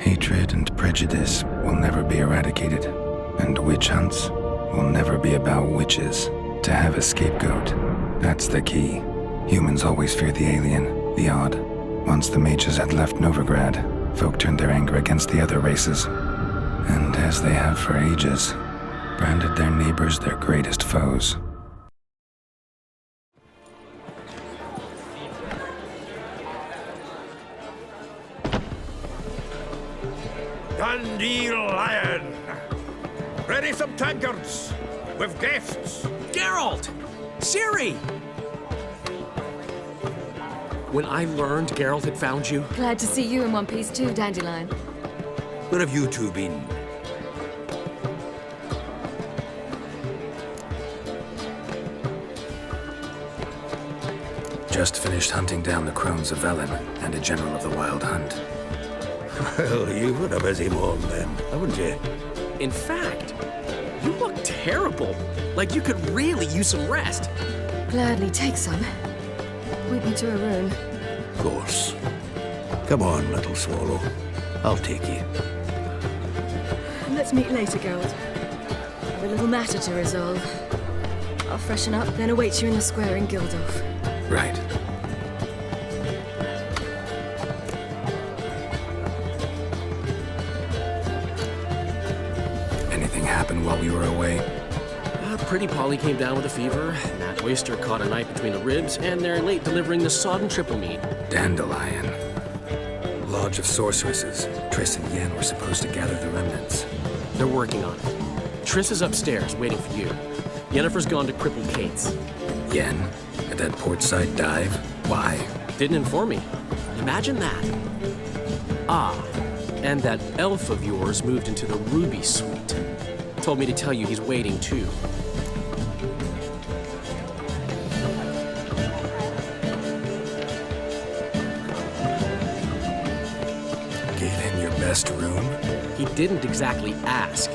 Hatred and prejudice will never be eradicated, and witch hunts will never be about witches. To have a scapegoat, that's the key. Humans always fear the alien, the odd. Once the mages had left Novigrad, folk turned their anger against the other races. And as they have for ages, branded their neighbors their greatest foes. Dandelion! Ready some tankards! With guests! Geralt! Ciri! When I learned Geralt had found you, Glad to see you in one piece too, Dandelion. Where have you two been? Just finished hunting down the crones of Velen and a general of the Wild Hunt. Well, you were a busy morn then, haven't you? in fact, you look terrible. Like you could really use some rest. Gladly take some. Lead me to a room. Of course. Come on, little swallow. I'll take you. Let's meet later, Geralt. Have a little matter to resolve. I'll freshen up, then await you in the square in Gildorf. Right. Anything happened while we were away? Pretty Polly came down with a fever. Nat Oyster caught a knife between the ribs, and they're late delivering the sodden triple meat. Dandelion. Lodge of Sorceresses. Triss and Yen were supposed to gather the remnants. They're working on it. Triss is upstairs, waiting for you. Yennefer's gone to cripple Kate's. Yen? At that portside dive? Why? Didn't inform me. Imagine that. Ah, and that elf of yours moved into the Ruby Suite. Told me to tell you he's waiting too. Gave him your best room? He didn't exactly ask.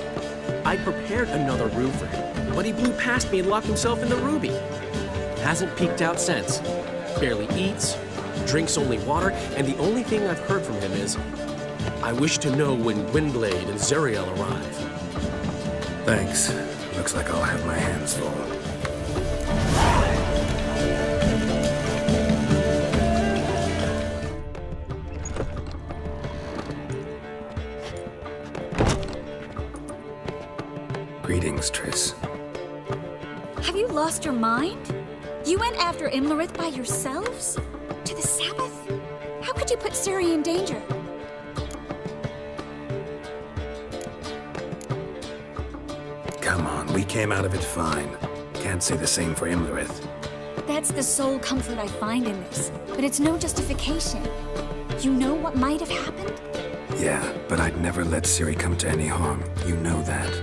I prepared another room for him, but he blew past me and locked himself in the Ruby. Hasn't peeked out since. Barely eats, drinks only water, and the only thing I've heard from him is, I wish to know when Windblade and Zariel arrive. Thanks. Looks like I'll have my hands full. Greetings, Triss. Have you lost your mind? You went after Imlerith by yourselves? To the Sabbath? How could you put Ciri in danger? Come on, we came out of it fine. Can't say the same for Imlerith. That's the sole comfort I find in this, but it's no justification. You know what might have happened? Yeah, but I'd never let Ciri come to any harm. You know that.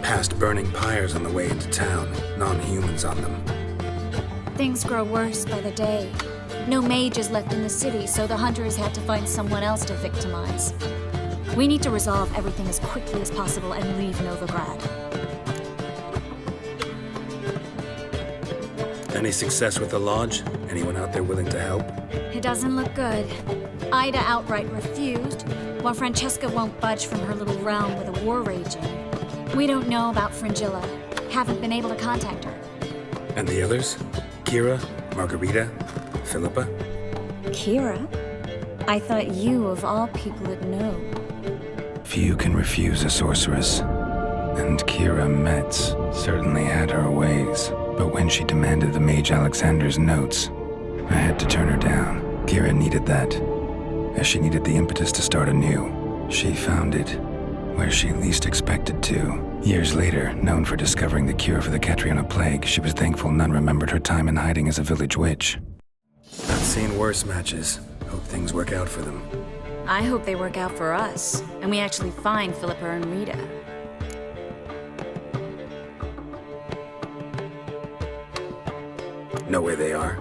Past burning pyres on the way into town, non-humans on them. Things grow worse by the day. No mages left in the city, so the hunters had to find someone else to victimize. We need to resolve everything as quickly as possible and leave Novigrad. Any success with the lodge? Anyone out there willing to help? It doesn't look good. Ida outright refused, while Francesca won't budge from her little realm with a war raging. We don't know about Fringilla. Haven't been able to contact her. And the others? Kira? Margarita? Philippa? Kira? I thought you, of all people, would know. Few can refuse a sorceress. And Kira Metz certainly had her ways. But when she demanded the Mage Alexander's notes, I had to turn her down. Kira needed that, as she needed the impetus to start anew. She found it where she least expected to. Years later, known for discovering the cure for the Catriona plague, she was thankful none remembered her time in hiding as a village witch. I've seen worse matches. Hope things work out for them. I hope they work out for us, and we actually find Philippa and Rita. Know where they are?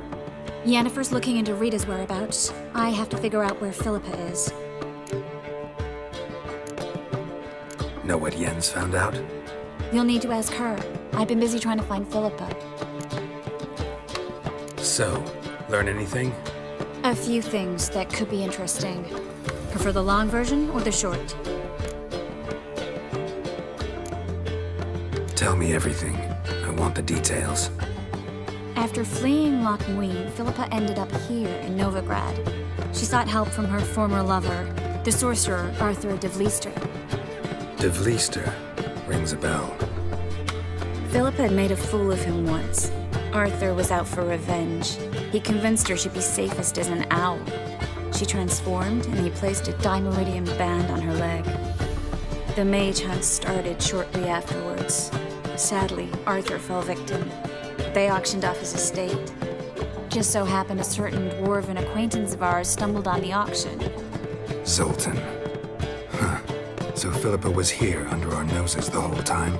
Yennefer's looking into Rita's whereabouts. I have to figure out where Philippa is. Know what Jens found out? You'll need to ask her. I've been busy trying to find Philippa. So, learn anything? A few things that could be interesting. Prefer the long version or the short? Tell me everything. I want the details. After fleeing Loch Muin, Philippa ended up here in Novigrad. She sought help from her former lover, the sorcerer Arthur de Vlister. De Vlister rings a bell. Philippa had made a fool of him once. Arthur was out for revenge. He convinced her she'd be safest as an owl. She transformed, and he placed a dimeridium band on her leg. The mage hunt started shortly afterwards. Sadly, Arthur fell victim. They auctioned off his estate. Just so happened a certain dwarven acquaintance of ours stumbled on the auction. Zoltan. Huh. So Philippa was here under our noses the whole time?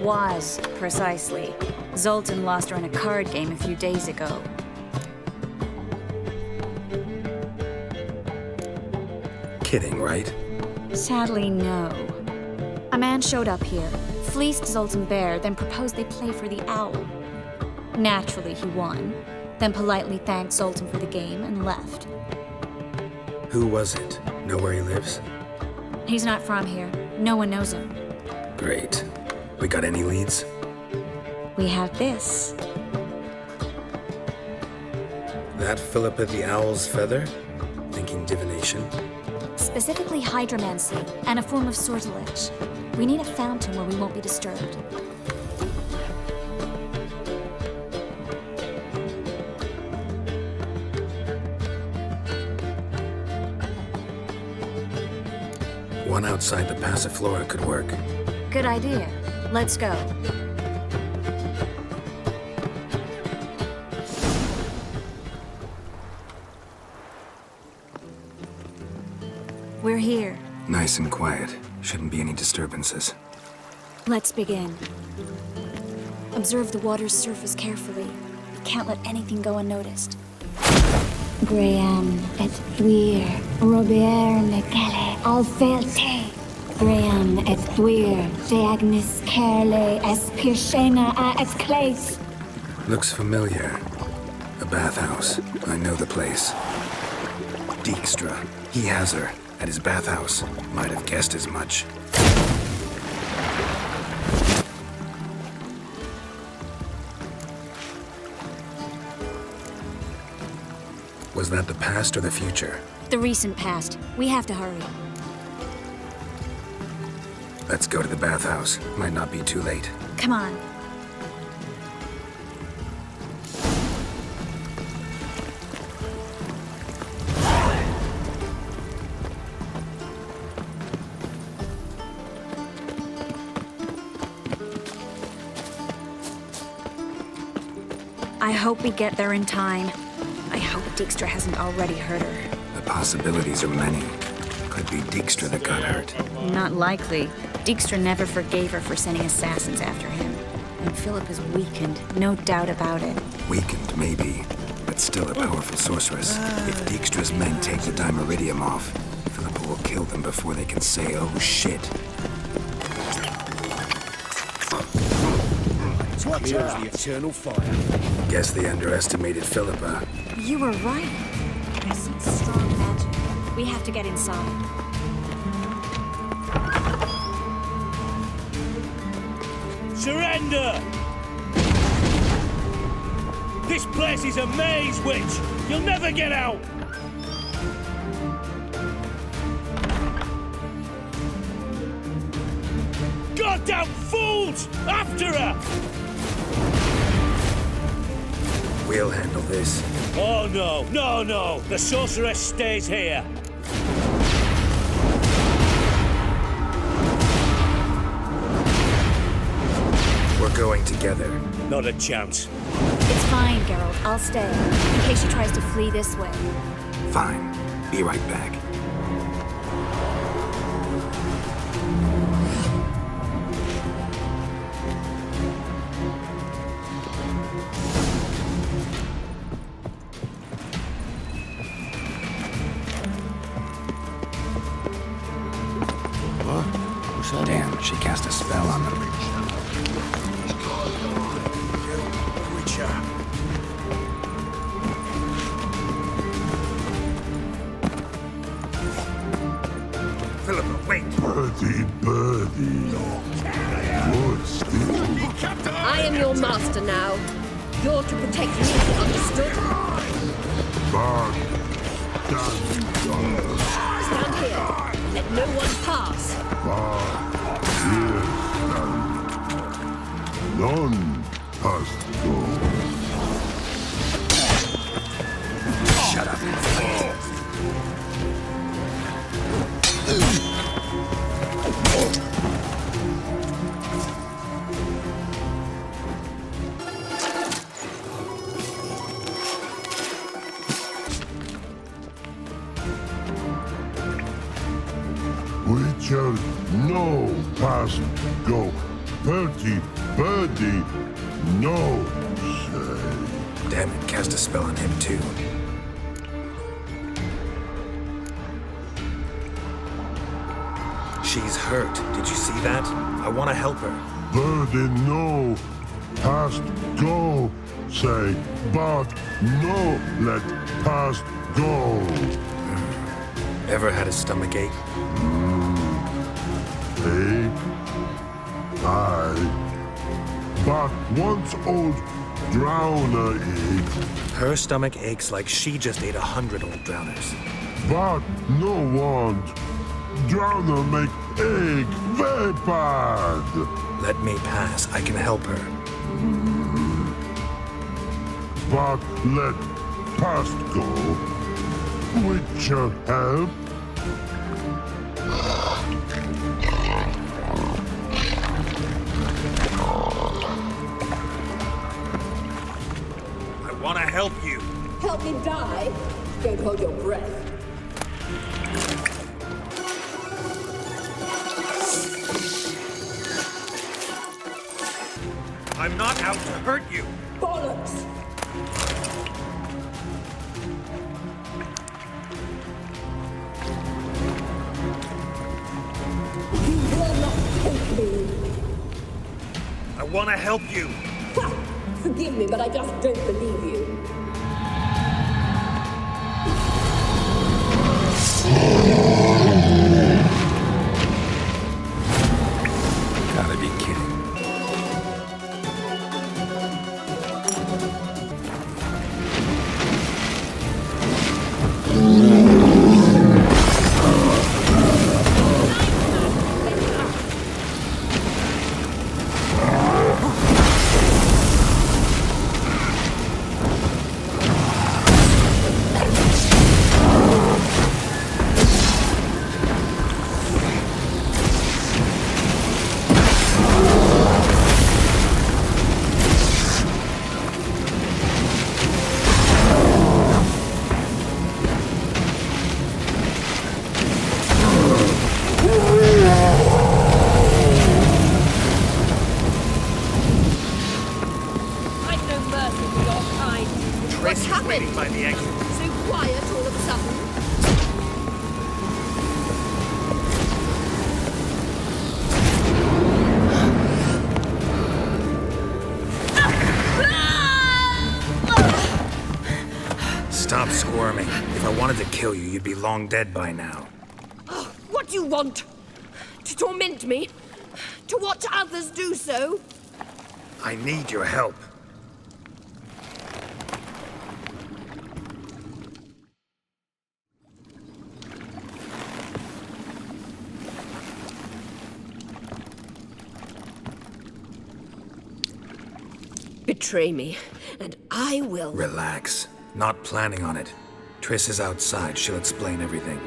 Was, precisely. Zoltan lost her in a card game a few days ago. Kidding, right? Sadly, no. A man showed up here, fleeced Zoltan bare, then proposed they play for the owl. Naturally, he won, then politely thanked Zoltan for the game and left. Who was it? Know where he lives? He's not from here. No one knows him. Great. We got any leads? We have this. That Philippa the Owl's feather? Thinking divination? Specifically hydromancy and a form of sortilege. We need a fountain where we won't be disturbed. One outside the Passiflora could work. Good idea. Let's go. We're here. Nice and quiet. Shouldn't be any disturbances. Let's begin. Observe the water's surface carefully. We can't let anything go unnoticed. Graham et Thuir, Robert Mekele, Alfelte. Graham et Thuir, Deagnis Kerle, Espirshena a et Clace. Looks familiar. A bathhouse. I know the place. Dijkstra. He has her. At his bathhouse. Might have guessed as much. Was that the past or the future? The recent past. We have to hurry. Let's go to the bathhouse. Might not be too late. Come on. I hope we get there in time. I hope Dijkstra hasn't already hurt her. The possibilities are many. Could be Dijkstra that got hurt. Not likely. Dijkstra never forgave her for sending assassins after him. And Philip is weakened, no doubt about it. Weakened, maybe, but still a powerful sorceress. If Dijkstra's men take the Dimeridium off, Philippa will kill them before they can say, oh shit. Watch out. The eternal fire. Guess they underestimated Philippa. You were right. I sense strong magic. We have to get inside. Surrender! This place is a maze, witch! You'll never get out! Goddamn fools! After her! We'll handle this. Oh no, no, no! The sorceress stays here! We're going together. Not a chance. It's fine, Geralt. I'll stay. In case she tries to flee this way. Fine. Be right back. What? What's that? Damn spell on them. Philippa, wait! Birdie. Good still. I am your master now. You're to protect me, understood? Bad. Stand here. Let no one pass. None must go. Shut up and fight. Witcher, no past go. Birdie, no say. Damn it, cast a spell on him too. She's hurt. Did you see that? I want to help her. Birdie, no past go. Say, but no let past go. Ever had a stomach ache? But once old drowner eat, Her stomach aches like she just ate 100 old drowners. but no want. Drowner make egg very bad. Let me pass. I can help her. But let past go. Witcher help. I want to help you. Help me die? Don't hold your breath. I'm not out to hurt you. Bollocks! You will not take me. I want to help you. Ha! Forgive me, but I just don't believe you. Gotta be kidding. I've no mercy for your kind. Trace is happened? waiting by the exit. So quiet all of a sudden. Stop squirming. If I wanted to kill you, you'd be long dead by now. What do you want? To torment me? To watch others do so? I need your help. Betray me, and I will. Relax. Not planning on it. Triss is outside. She'll explain everything.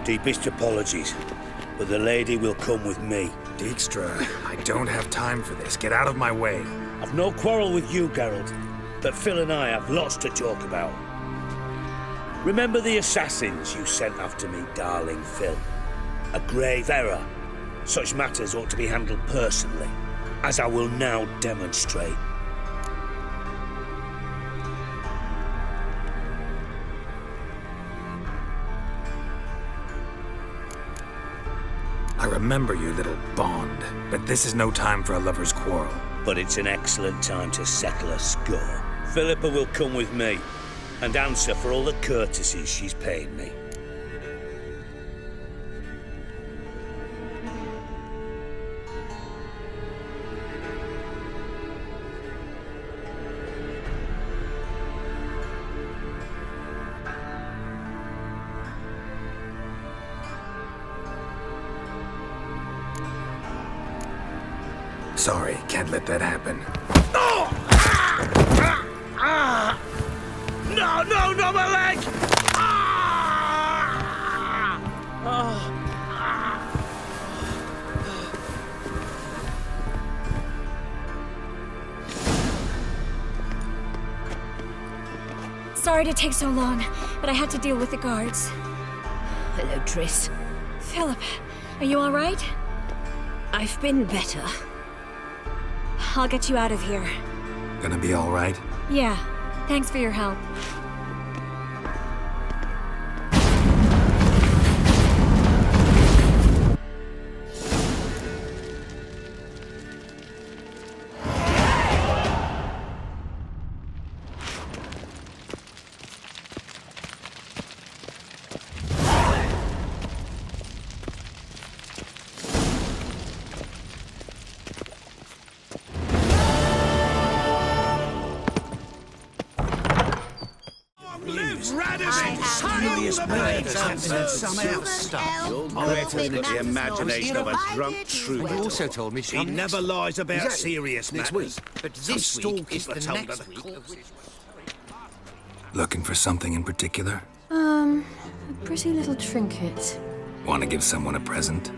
Deepest apologies, but the lady will come with me. Dijkstra, I don't have time for this. Get out of my way. I've no quarrel with you, Geralt, but Phil and I have lots to talk about. Remember the assassins you sent after me, darling Phil? A grave error. Such matters ought to be handled personally, as I will now demonstrate. I remember your little bond, but this is no time for a lover's quarrel. But it's an excellent time to settle a score. Philippa will come with me and answer for all the courtesies she's paid me. Sorry, can't let that happen. No, no, my leg! Sorry to take so long, but I had to deal with the guards. Hello, Triss. Philip, are you all right? I've been better. I'll get you out of here. Gonna be all right? Yeah, thanks for your help. The imagination of a drunk troubadour. He also told me she He never lies about serious next matters. week. But Some this week is storekeeper the told her next the week. corpse- Looking for something in particular? A pretty little trinket. Want to give someone a present?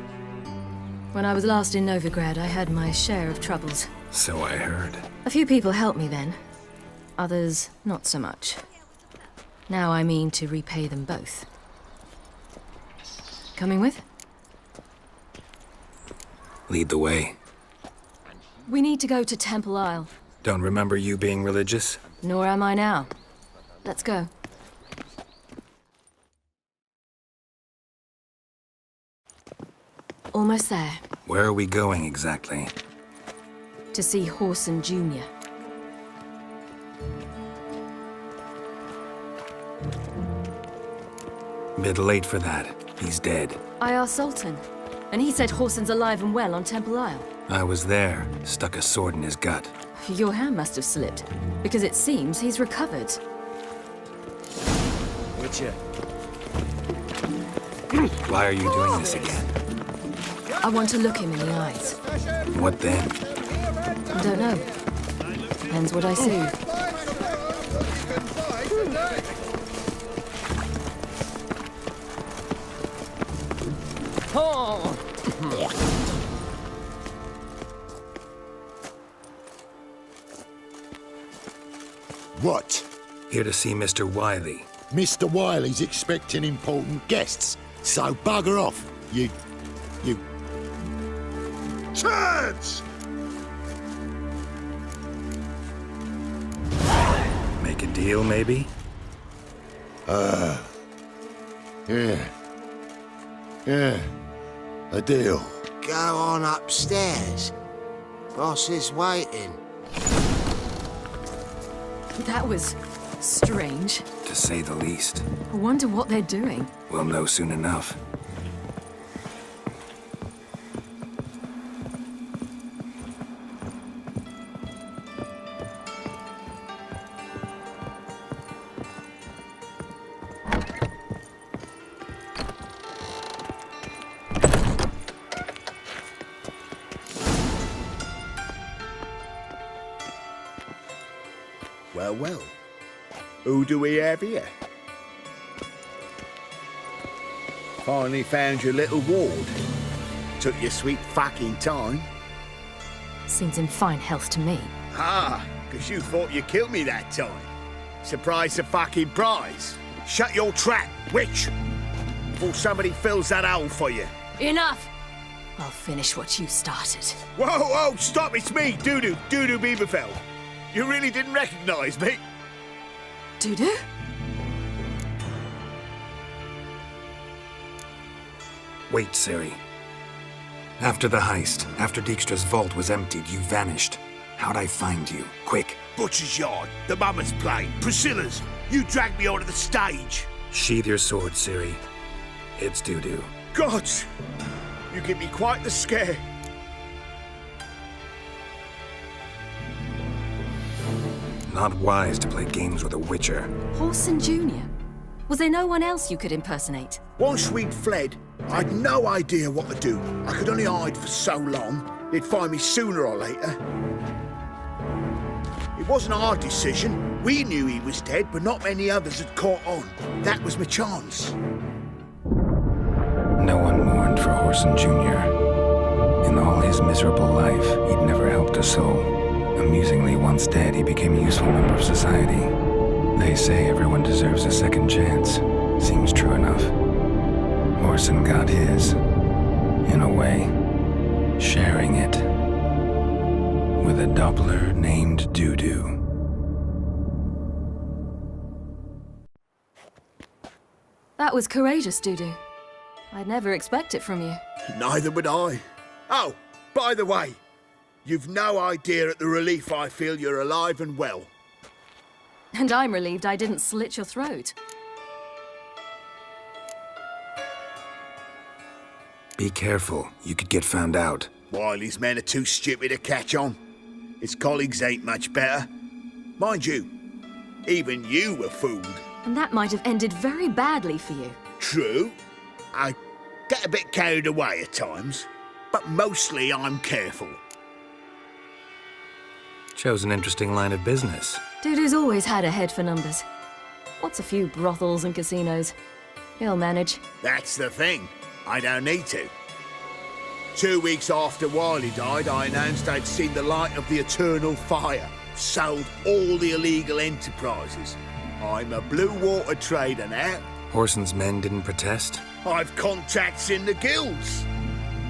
When I was last in Novigrad, I had my share of troubles. So I heard. A few people helped me then. Others, not so much. Now I mean to repay them both. Coming with? Lead the way. We need to go to Temple Isle. Don't remember you being religious? Nor am I now. Let's go. Almost there. Where are we going exactly? To see Horson Jr. Bit late for that. He's dead. I asked Sultan, and he said Horson's alive and well on Temple Isle. I was there. Stuck a sword in his gut. Your hand must have slipped, because it seems he's recovered. Witcher. Why are you doing this again? I want to look him in the eyes. What then? I don't know. Depends what I see. What? Here to see Mr. Wiley. Mr. Wiley's expecting important guests, so bugger off, you... Turds! Make a deal, maybe? Yeah. A deal. Go on upstairs. Boss is waiting. That was strange. To say the least. I wonder what they're doing. We'll know soon enough. Well. Who do we have here? Finally found your little ward. Took your sweet fucking time. Seems in fine health to me. Ah, because you thought you killed me that time. Surprise the fucking prize. Shut your trap, witch! Before somebody fills that hole for you. Enough! I'll finish what you started. Whoa, stop, it's me, Dudu Beaverfell. You really didn't recognize me? Dudu? Wait, Ciri. After the heist, after Dijkstra's vault was emptied, you vanished. How'd I find you? Quick. Butcher's Yard, the Mama's Plane, Priscilla's. You dragged me onto the stage. Sheathe your sword, Ciri. It's Dudu. Gods! You give me quite the scare. Not wise to play games with a Witcher. Horson Jr.? Was there no one else you could impersonate? Once we'd fled, I'd no idea what to do. I could only hide for so long. They'd find me sooner or later. It wasn't our decision. We knew he was dead, but not many others had caught on. That was my chance. No one mourned for Horson Jr. In all his miserable life, he'd never helped a soul. Amusingly, once dead, he became a useful member of society. They say everyone deserves a second chance. Seems true enough. Horson got his, in a way, sharing it with a Doppler named Dudu. That was courageous, Dudu. I'd never expect it from you. Neither would I. Oh, by the way, you've no idea at the relief I feel you're alive and well. And I'm relieved I didn't slit your throat. Be careful, you could get found out. Wiley's men are too stupid to catch on. His colleagues ain't much better. Mind you, even you were fooled. And that might have ended very badly for you. True. I get a bit carried away at times, but mostly I'm careful. Chose an interesting line of business. Dudu's always had a head for numbers. What's a few brothels and casinos? He'll manage. That's the thing. I don't need to. 2 weeks after Wiley died, I announced I'd seen the light of the eternal fire. Sold all the illegal enterprises. I'm a blue water trader now. Horson's men didn't protest? I've contacts in the guilds.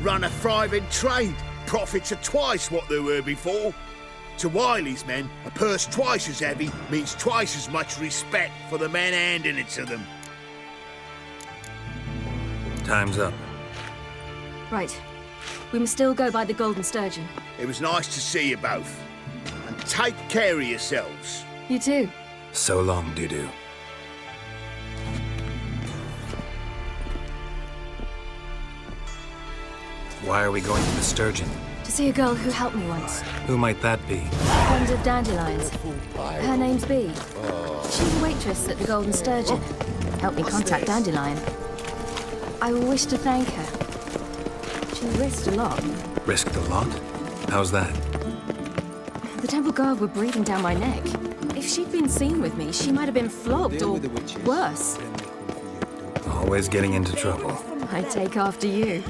Run a thriving trade. Profits are twice what they were before. To Wiley's men, a purse twice as heavy means twice as much respect for the men handing it to them. Time's up. Right. We must still go by the Golden Sturgeon. It was nice to see you both. And take care of yourselves. You too. So long, Dudu. Why are we going to the Sturgeon? To see a girl who helped me once. Who might that be? Friend of Dandelions. Her name's Bee. She's a waitress at the Golden Sturgeon. Helped me contact Dandelion. I wish to thank her. She risked a lot. Risked a lot? How's that? The temple guard were breathing down my neck. If she'd been seen with me, she might have been flogged or worse. Always getting into trouble. I take after you.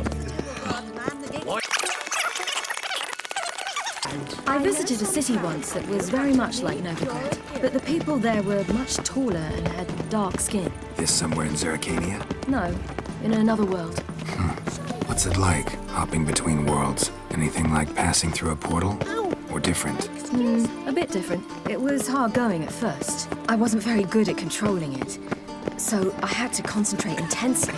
I visited a city once that was very much like Novigrad, but the people there were much taller and had dark skin. This somewhere in Zerrikania? No, in another world. What's it like, hopping between worlds? Anything like passing through a portal? Or different? A bit different. It was hard going at first. I wasn't very good at controlling it, so I had to concentrate intensely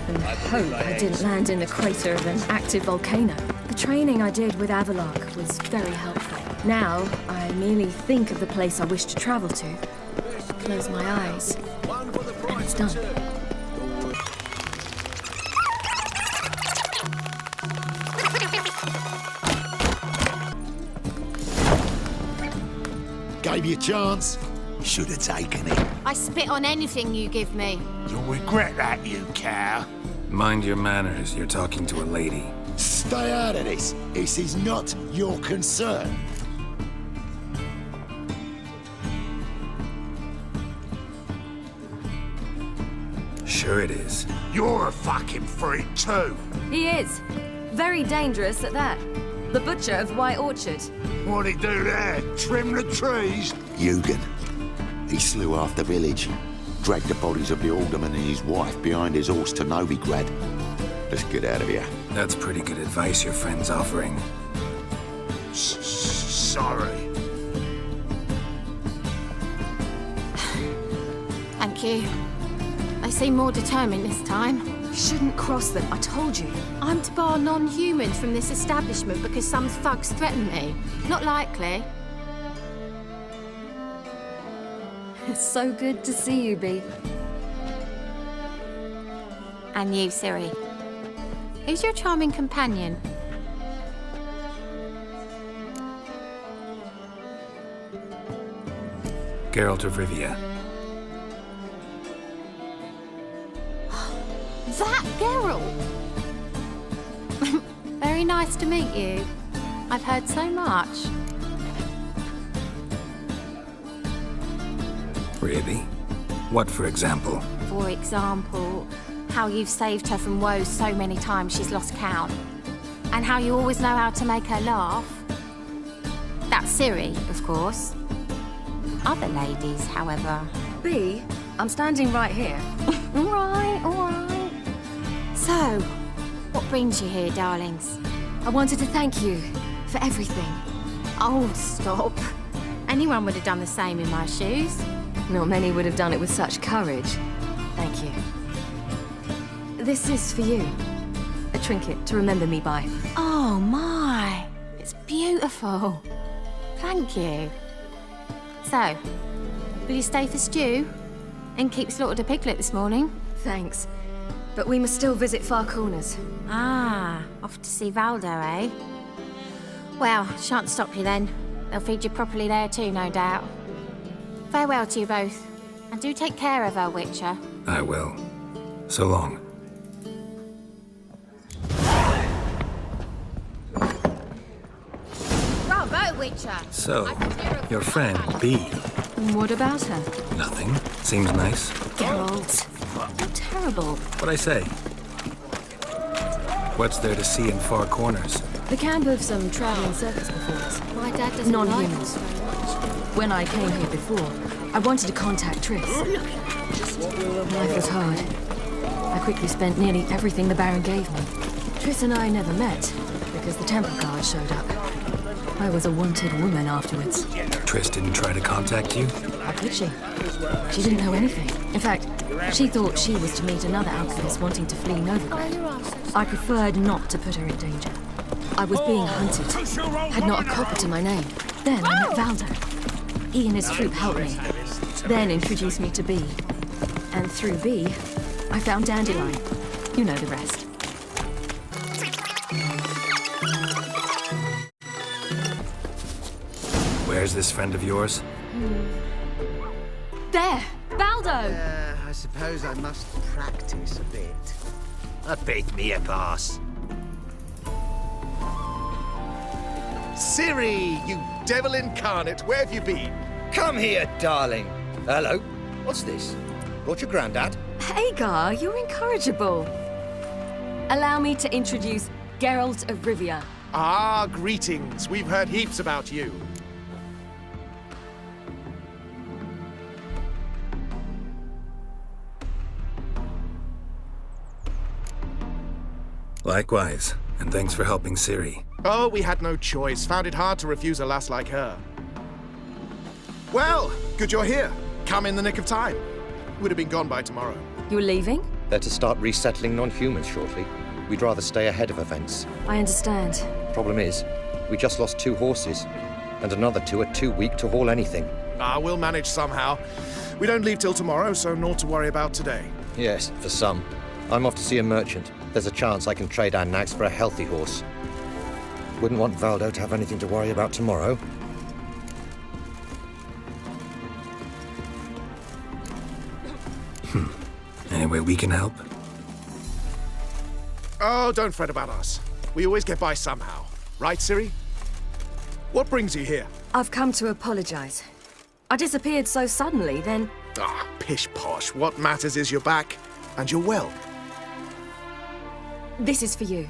and hope I didn't land in the crater of an active volcano. The training I did with Avallac'h was very helpful. Now, I merely think of the place I wish to travel to, close my eyes, and it's done. Gave you a chance. Should have taken it. I spit on anything you give me. You'll regret that, you cow. Mind your manners, you're talking to a lady. Stay out of this. This is not your concern. Sure it is. You're a fucking freak too. He is. Very dangerous at that. The butcher of White Orchard. What'd he do there? Trim the trees? Eugen. He slew half the village. Dragged the bodies of the alderman and his wife behind his horse to Novigrad. Let's get out of here. That's pretty good advice your friend's offering. Sorry. Thank you. They seem more determined this time. shouldn't cross them, I told you. I'm to bar non-humans from this establishment because some thugs threaten me. Not likely. It's so good to see you, Bee. And you, Ciri. Who's your charming companion? Geralt of Rivia. That Geralt! Very nice to meet you. I've heard so much. Really? What, for example? For example, how you've saved her from woes so many times she's lost count. And how you always know how to make her laugh. That's Ciri, of course. Other ladies, however. Bee, I'm standing right here. All right. So, what brings you here, darlings? I wanted to thank you for everything. Oh, stop. Anyone would have done the same in my shoes. Not many would have done it with such courage. Thank you. This is for you. A trinket to remember me by. Oh, my. It's beautiful. Thank you. So, will you stay for stew? And keep slaughtered a piglet this morning? Thanks. But we must still visit Far Corners. Ah, off to see Valdo, eh? Well, shan't stop you then. They'll feed you properly there too, no doubt. Farewell to you both. And do take care of her, Witcher. I will. So long. Bravo, Witcher! So, your friend, Bee. What about her? Nothing. Seems nice. Geralt. You're terrible. What'd I say? What's there to see in Far Corners? The camp of some traveling circus performers. My dad doesn't Non-humans. like us. When I came here before, I wanted to contact Triss. Life was hard. I quickly spent nearly everything the Baron gave me. Triss and I never met, because the Temple Guard showed up. I was a wanted woman afterwards. Triss didn't try to contact you? How could she? She didn't know anything. In fact, she thought she was to meet another alchemist wanting to flee Novigrad. I preferred not to put her in danger. I was being hunted. Had not a copper to my name. Then I met Valdo. He and his troop helped me. Then introduced me to Bee. And through Bee, I found Dandelion. You know the rest. Where's this friend of yours? There! Valdo! I suppose I must practice a bit. A bit me a pass. Ciri, you devil incarnate, where have you been? Come here, darling. Hello. What's this? Brought your granddad? Hagar, you're incorrigible. Allow me to introduce Geralt of Rivia. Ah, greetings. We've heard heaps about you. Likewise, and thanks for helping Ciri. Oh, we had no choice. Found it hard to refuse a lass like her. Well, good you're here. Come in the nick of time. Would have been gone by tomorrow. You're leaving? They're to start resettling non-humans shortly. We'd rather stay ahead of events. I understand. Problem is, we just lost 2 horses, and another 2 are too weak to haul anything. Ah, we'll manage somehow. We don't leave till tomorrow, so naught to worry about today. Yes, for some. I'm off to see a merchant. There's a chance I can trade our nags for a healthy horse. Wouldn't want Valdo to have anything to worry about tomorrow. Any way we can help? Oh, don't fret about us. We always get by somehow. Right, Ciri? What brings you here? I've come to apologize. I disappeared so suddenly, then... Ah, pish-posh. What matters is you're back, and you're well. This is for you.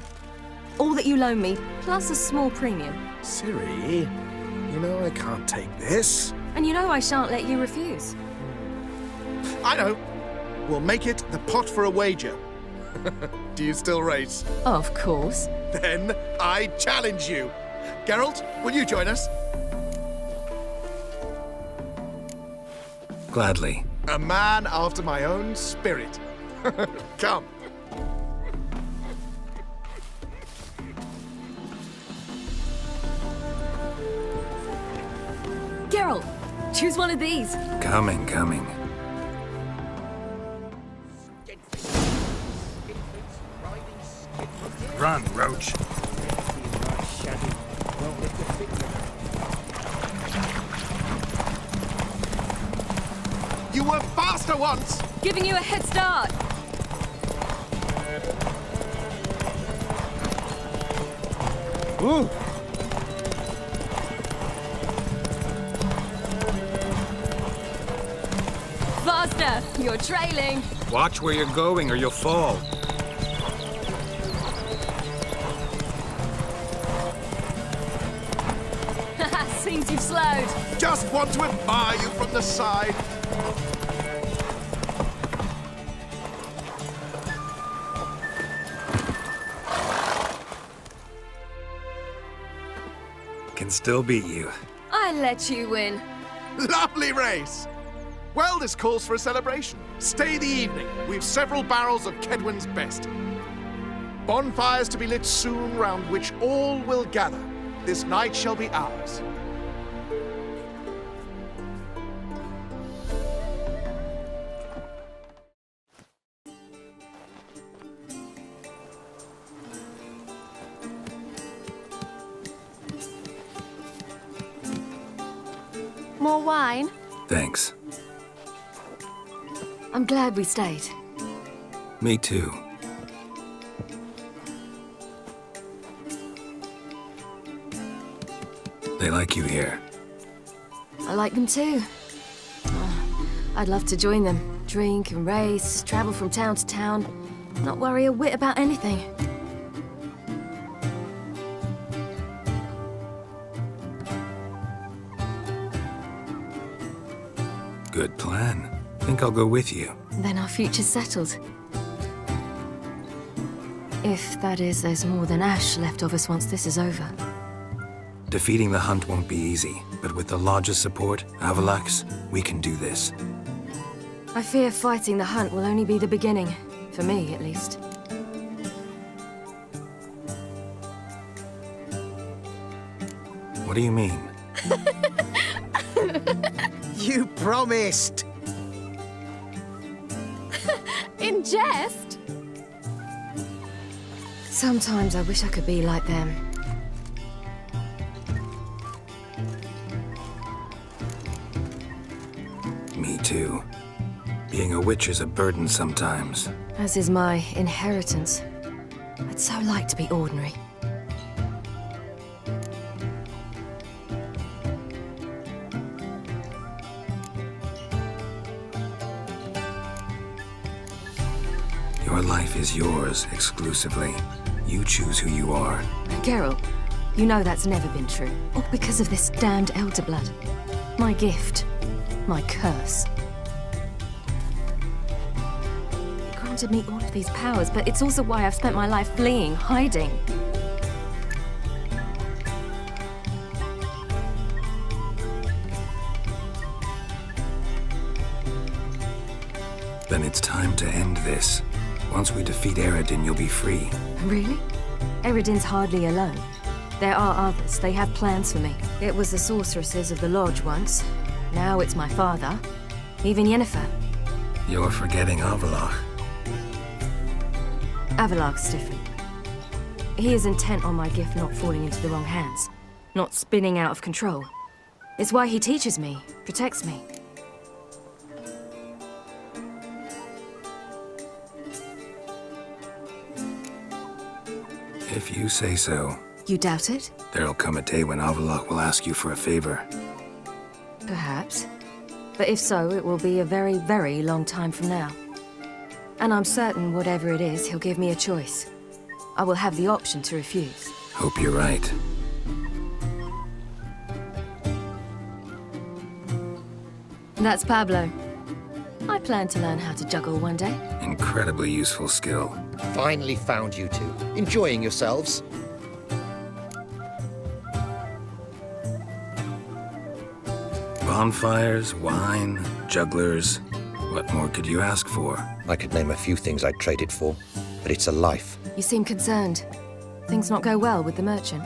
All that you loan me, plus a small premium. Ciri, you know I can't take this. And you know I shan't let you refuse. I know. We'll make it the pot for a wager. Do you still race? Of course. Then I challenge you. Geralt, will you join us? Gladly. A man after my own spirit. Come. Geralt, choose one of these. Coming. Run, Roach. You were faster once! Giving you a head start. Ooh. Faster, you're trailing. Watch where you're going or you'll fall. Seems you've slowed. Just want to admire you from the side. Can still beat you. I let you win. Lovely race! Well, this calls for a celebration. Stay the evening. We've several barrels of Kedwen's best. Bonfires to be lit soon, round which all will gather. This night shall be ours. More wine? Thanks. I'm glad we stayed. Me too. They like you here. I like them too. I'd love to join them. Drink and race, travel from town to town. Not worry a whit about anything. Good plan. Think I'll go with you. Then our future's settled. If, that is, there's more than ash left of us once this is over. Defeating the Hunt won't be easy, but with the Lodge's support, Avalax, we can do this. I fear fighting the Hunt will only be the beginning. For me, at least. What do you mean? You promised! In jest? Sometimes I wish I could be like them. Me too. Being a witch is a burden sometimes. As is my inheritance. I'd so like to be ordinary. Your life is yours exclusively. You choose who you are. Geralt, you know that's never been true. All because of this damned Elder Blood. My gift. My curse. It granted me all of these powers, but it's also why I've spent my life fleeing, hiding. Then it's time to end this. Once we defeat Eredin, you'll be free. Really? Eredin's hardly alone. There are others. They have plans for me. It was the sorceresses of the Lodge once. Now it's my father. Even Yennefer. You're forgetting Avallac'h. Avallac'h's different. He is intent on my gift not falling into the wrong hands. Not spinning out of control. It's why he teaches me, protects me. If you say so. You doubt it? There'll come a day when Avallac'h will ask you for a favor. Perhaps. But if so, it will be a very, very long time from now. And I'm certain whatever it is, he'll give me a choice. I will have the option to refuse. Hope you're right. That's Pablo. I plan to learn how to juggle one day. Incredibly useful skill. Finally found you two. Enjoying yourselves? Bonfires, wine, jugglers. What more could you ask for? I could name a few things I'd trade it for, but it's a life. You seem concerned. Things not go well with the merchant.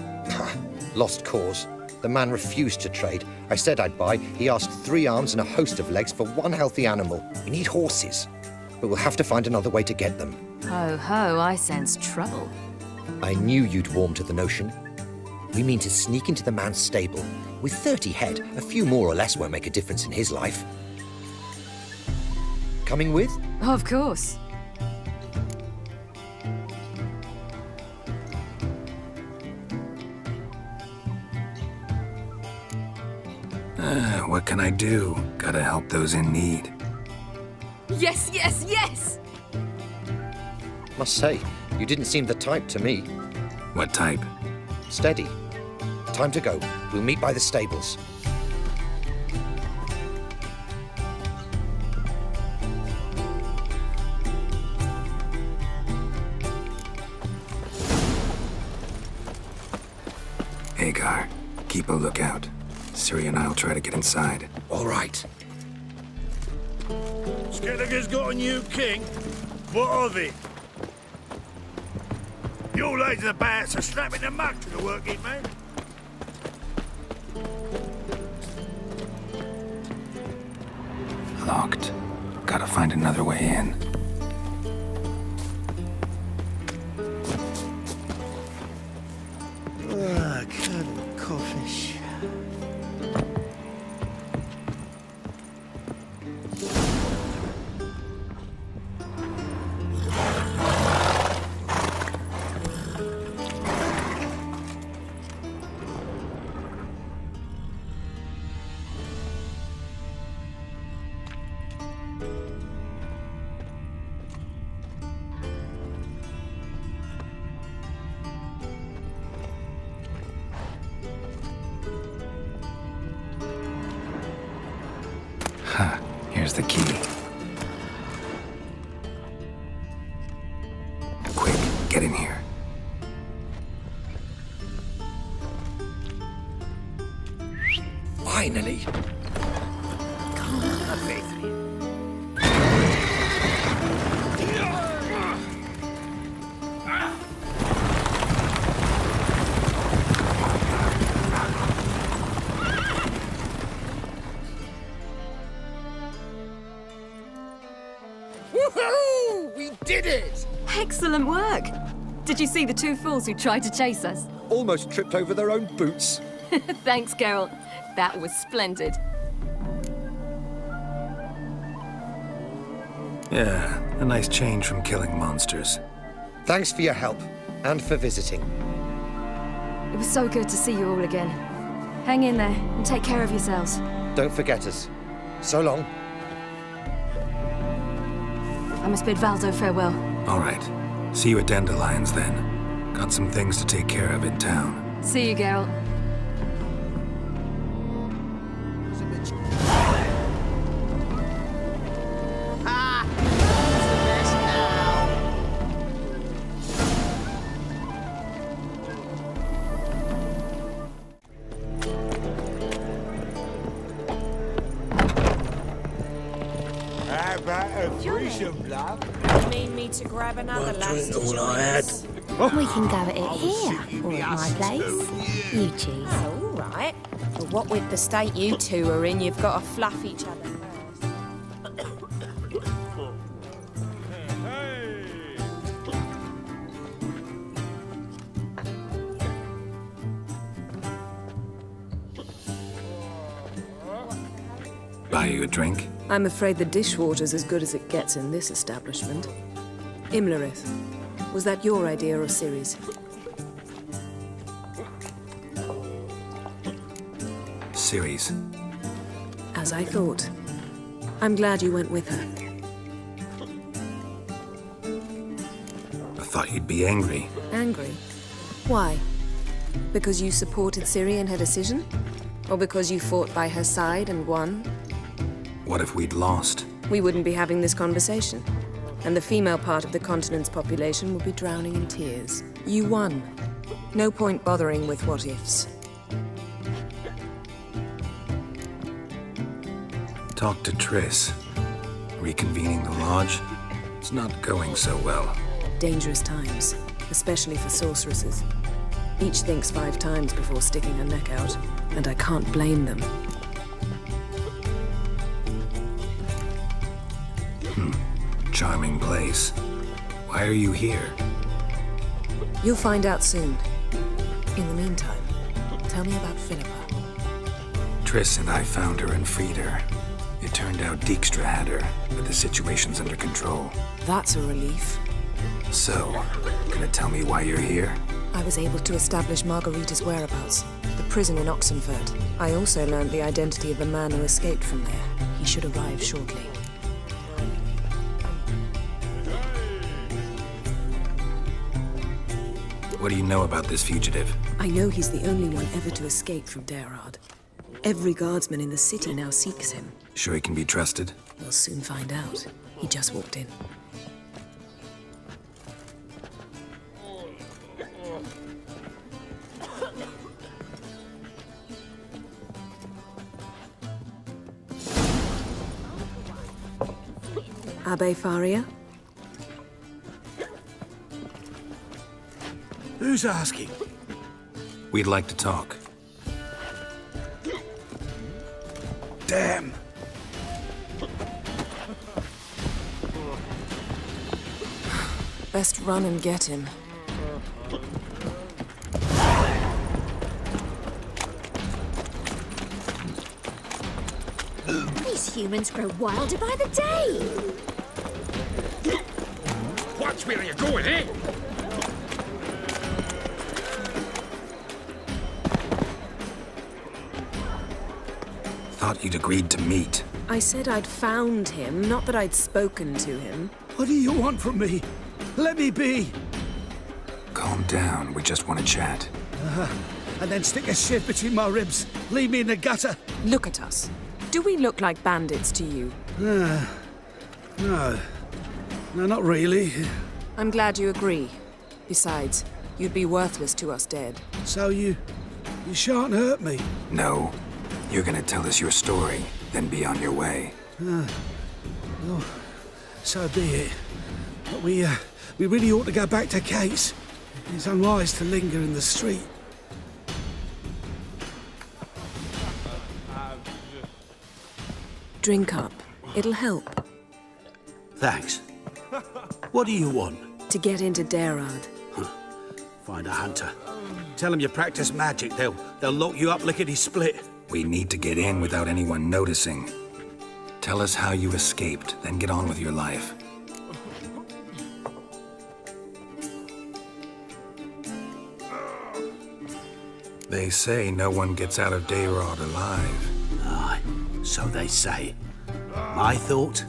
Lost cause. The man refused to trade. I said I'd buy. He asked 3 arms and a host of legs for 1 healthy animal. We need horses, but we'll have to find another way to get them. Ho ho, I sense trouble. I knew you'd warm to the notion. We mean to sneak into the man's stable. With 30 head, a few more or less won't make a difference in his life. Coming with? Of course. What can I do? Gotta help those in need. Yes, yes, yes! Must say, you didn't seem the type to me. What type? Steady. Time to go. We'll meet by the stables. Hagar, keep a lookout. Ciri and I'll try to get inside. All right. Skellige's got a new king. What of it? Your lads are bad, so slapping the muck to the working man. Locked. Gotta find another way in. Colonel Coffish. Here's the key. Quick, get in here. Finally! Woohoo! We did it! Excellent work! Did you see the 2 fools who tried to chase us? Almost tripped over their own boots. Thanks, Geralt. That was splendid. Yeah, a nice change from killing monsters. Thanks for your help, and for visiting. It was so good to see you all again. Hang in there and take care of yourselves. Don't forget us. So long. I must bid Valdo farewell. All right. See you at Dandelions, then. Got some things to take care of in town. See you, Geralt. How about a threesome, love? You mean me to grab another lass to join us? We can go at it here, or at my place. You choose. Oh, all right. But what with the state you two are in, you've got to fluff each other first. Buy you a drink? I'm afraid the dishwater's as good as it gets in this establishment. Imlerith, was that your idea or Ciri's? Ciri's. As I thought. I'm glad you went with her. I thought you'd be angry. Angry? Why? Because you supported Ciri in her decision? Or because you fought by her side and won? What if we'd lost? We wouldn't be having this conversation. And the female part of the continent's population would be drowning in tears. You won. No point bothering with what-ifs. Talk to Triss. Reconvening the lodge? It's not going so well. Dangerous times, especially for sorceresses. Each thinks 5 times before sticking her neck out, and I can't blame them. Charming place. Why are you here? You'll find out soon. In the meantime, tell me about Philippa. Triss and I found her and freed her. It turned out Dijkstra had her, but the situation's under control. That's a relief. So, gonna tell me why you're here? I was able to establish Margarita's whereabouts, the prison in Oxenfurt. I also learned the identity of the man who escaped from there. He should arrive shortly. What do you know about this fugitive? I know he's the only one ever to escape from Daerad. Every guardsman in the city now seeks him. Sure he can be trusted? We'll soon find out. He just walked in. Abbe Faria? Who's asking? We'd like to talk. Damn! Best run and get him. These humans grow wilder by the day! Watch where you're going, eh? Thought you'd agreed to meet. I said I'd found him, not that I'd spoken to him. What do you want from me? Let me be! Calm down, we just want to chat. And then stick a shiv between my ribs. Leave me in the gutter. Look at us. Do we look like bandits to you? No. No, not really. I'm glad you agree. Besides, you'd be worthless to us dead. So you shan't hurt me? No. You're gonna tell us your story, then be on your way. Oh, so be it. But we really ought to go back to Kate's. It's unwise to linger in the street. Drink up. It'll help. Thanks. What do you want? To get into Daerad. Find a hunter. Tell them you practice magic. They'll lock you up lickety-split. We need to get in without anyone noticing. Tell us how you escaped, then get on with your life. They say no one gets out of Daerad alive. Aye, so they say. My thought?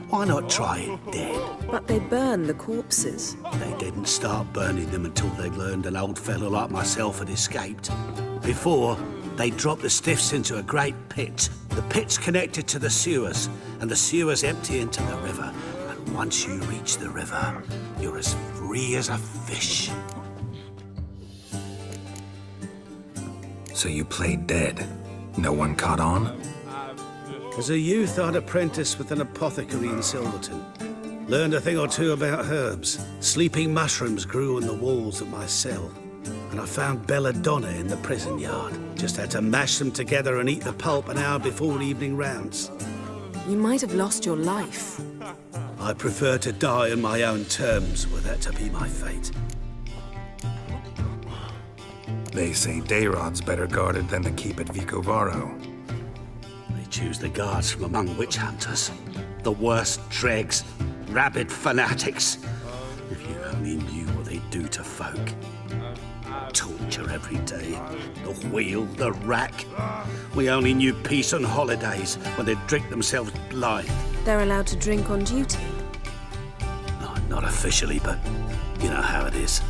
Why not try it dead? But they burn the corpses. They didn't start burning them until they'd learned an old fellow like myself had escaped. Before, they dropped the stiffs into a great pit. The pit's connected to the sewers, and the sewers empty into the river. And once you reach the river, you're as free as a fish. So you played dead? No one caught on? As a youth, I'd apprenticed with an apothecary in Silverton. Learned a thing or two about herbs. Sleeping mushrooms grew on the walls of my cell. And I found belladonna in the prison yard. Just had to mash them together and eat the pulp an hour before evening rounds. You might have lost your life. I prefer to die on my own terms, were that to be my fate. They say Daerad's better guarded than the keep at Vicovaro. They choose the guards from among witch hunters. The worst dregs, rabid fanatics. If you only knew what they do to folk. Torture every day. The wheel, the rack. We only knew peace on holidays when they'd drink themselves blind. They're allowed to drink on duty? No, not officially, but you know how it is.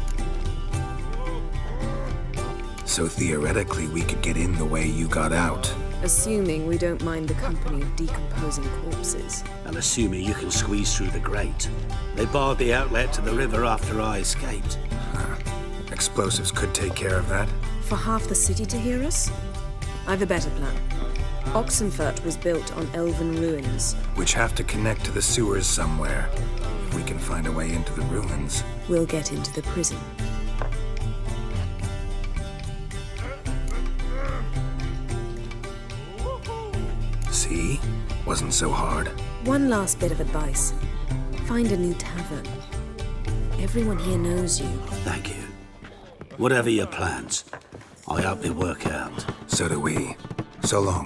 So theoretically, we could get in the way you got out. Assuming we don't mind the company of decomposing corpses. And assuming you can squeeze through the grate. They barred the outlet to the river after I escaped. Explosives could take care of that. For half the city to hear us? I've a better plan. Oxenfurt was built on elven ruins. Which have to connect to the sewers somewhere. If we can find a way into the ruins. We'll get into the prison. See? Wasn't so hard. One last bit of advice. Find a new tavern. Everyone here knows you. Thank you. Whatever your plans, I hope they work out. So do we. So long.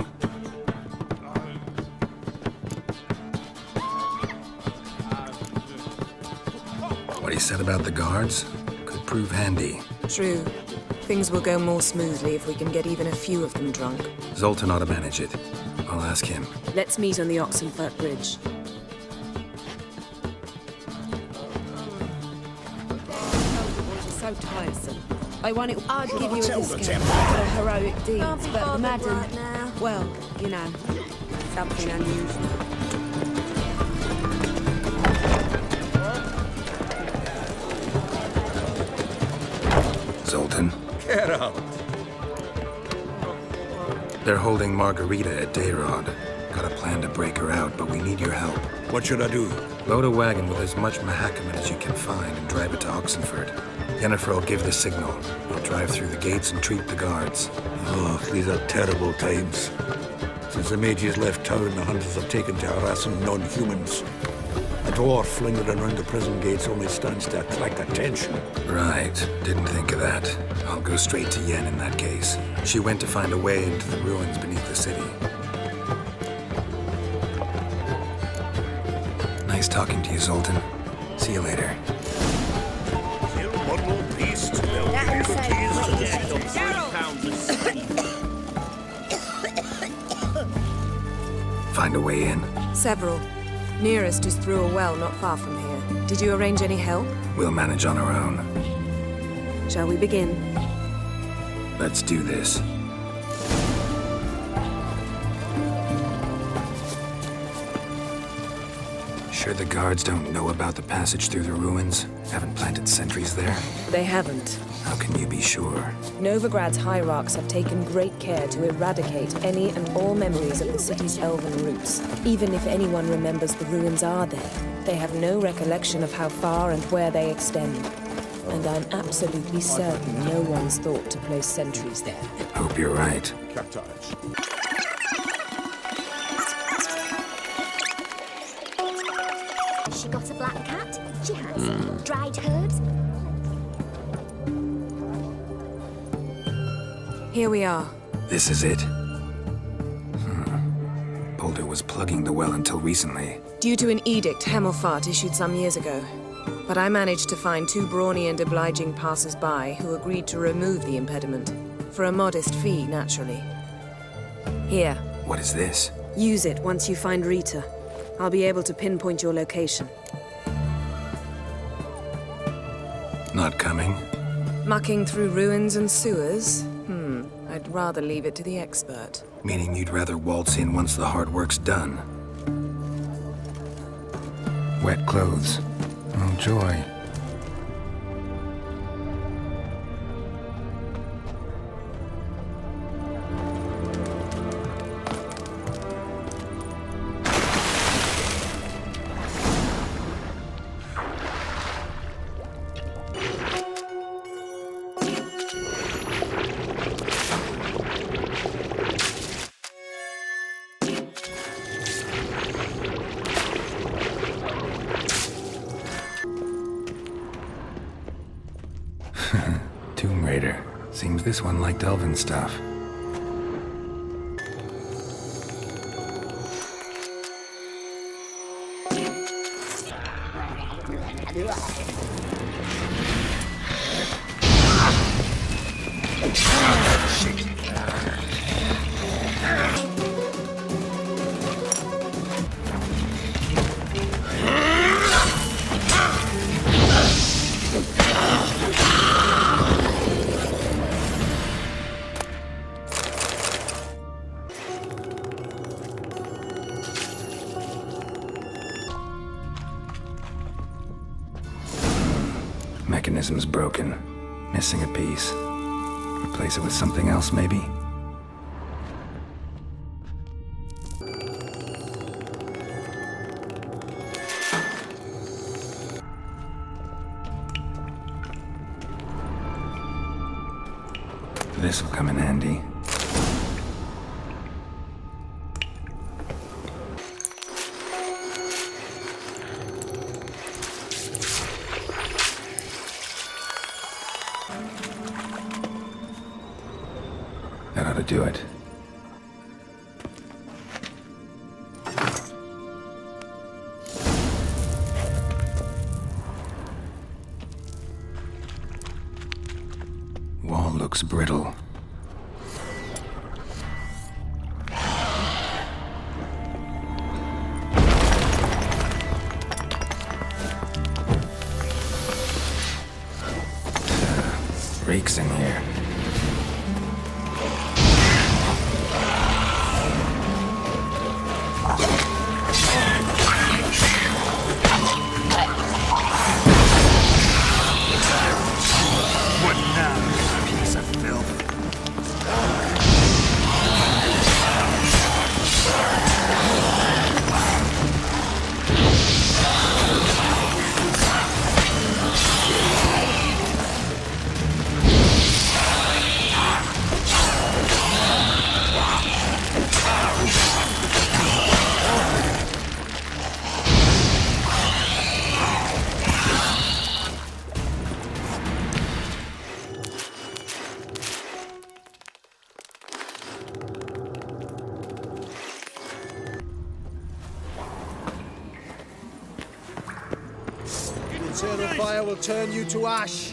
What he said about the guards could prove handy. True. Things will go more smoothly if we can get even a few of them drunk. Zoltan ought to manage it. I'll ask him. Let's meet on the Oxenfurt Bridge. So tiresome. I'd give you a discount for heroic deeds, but madam, well, you know, something unusual. Zoltan? Get out. They're holding Margarita at Dayrod. Got a plan to break her out, but we need your help. What should I do? Load a wagon with as much Mahakaman as you can find and drive it to Oxenfurt. Yennefer will give the signal. We'll drive through the gates and treat the guards. Oh, these are terrible times. Since the mages left town, the hunters have taken to harassing non-humans. A dwarf lingering around the prison gates only stands to attract attention. Right. Didn't think of that. I'll go straight to Yen in that case. She went to find a way into the ruins beneath the city. Nice talking to you, Zoltan. See you later. Kill one more beast. Find a way in? Several. Nearest is through a well not far from here. Did you arrange any help? We'll manage on our own. Shall we begin? Let's do this. Sure the guards don't know about the passage through the ruins? Haven't planted sentries there? They haven't. How can you be sure? Novigrad's hierarchs have taken great care to eradicate any and all memories of the city's elven roots. Even if anyone remembers the ruins are there, they have no recollection of how far and where they extend. And I'm absolutely certain no one's thought to place sentries there. Hope you're right. She got a black cat? She has. Dried herbs? Here we are. This is it. Boulder was plugging the well until recently. Due to an edict Hemelfart issued some years ago. But I managed to find two brawny and obliging passers-by who agreed to remove the impediment. For a modest fee, naturally. Here. What is this? Use it once you find Rita. I'll be able to pinpoint your location. Not coming? Mucking through ruins and sewers? I'd rather leave it to the expert. Meaning you'd rather waltz in once the hard work's done. Wet clothes. Oh, joy. Tomb Raider. Seems this one liked elven stuff. Mechanism's broken. Missing a piece. Replace it with something else, maybe? This'll come in handy. to do it. Wall looks brittle. Reeks in here. What now, piece of filth? Eternal fire will turn you to ash.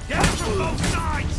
Get it from both sides!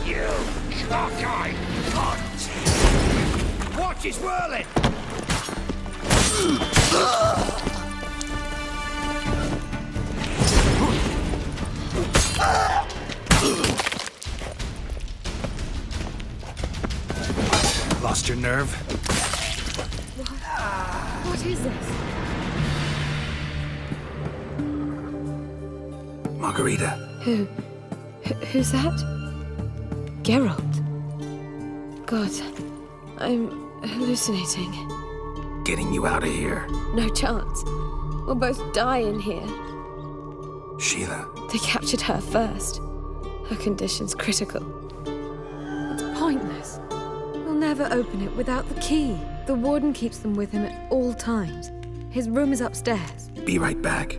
You cockeyed cunt! Watch it whirling! Lost your nerve? What is this? Margarita. Who's that? Geralt. God, I'm hallucinating. Getting you out of here. No chance. We'll both die in here. Sheila. They captured her first. Her condition's critical. It's pointless. We'll never open it without the key. The warden keeps them with him at all times. His room is upstairs. Be right back.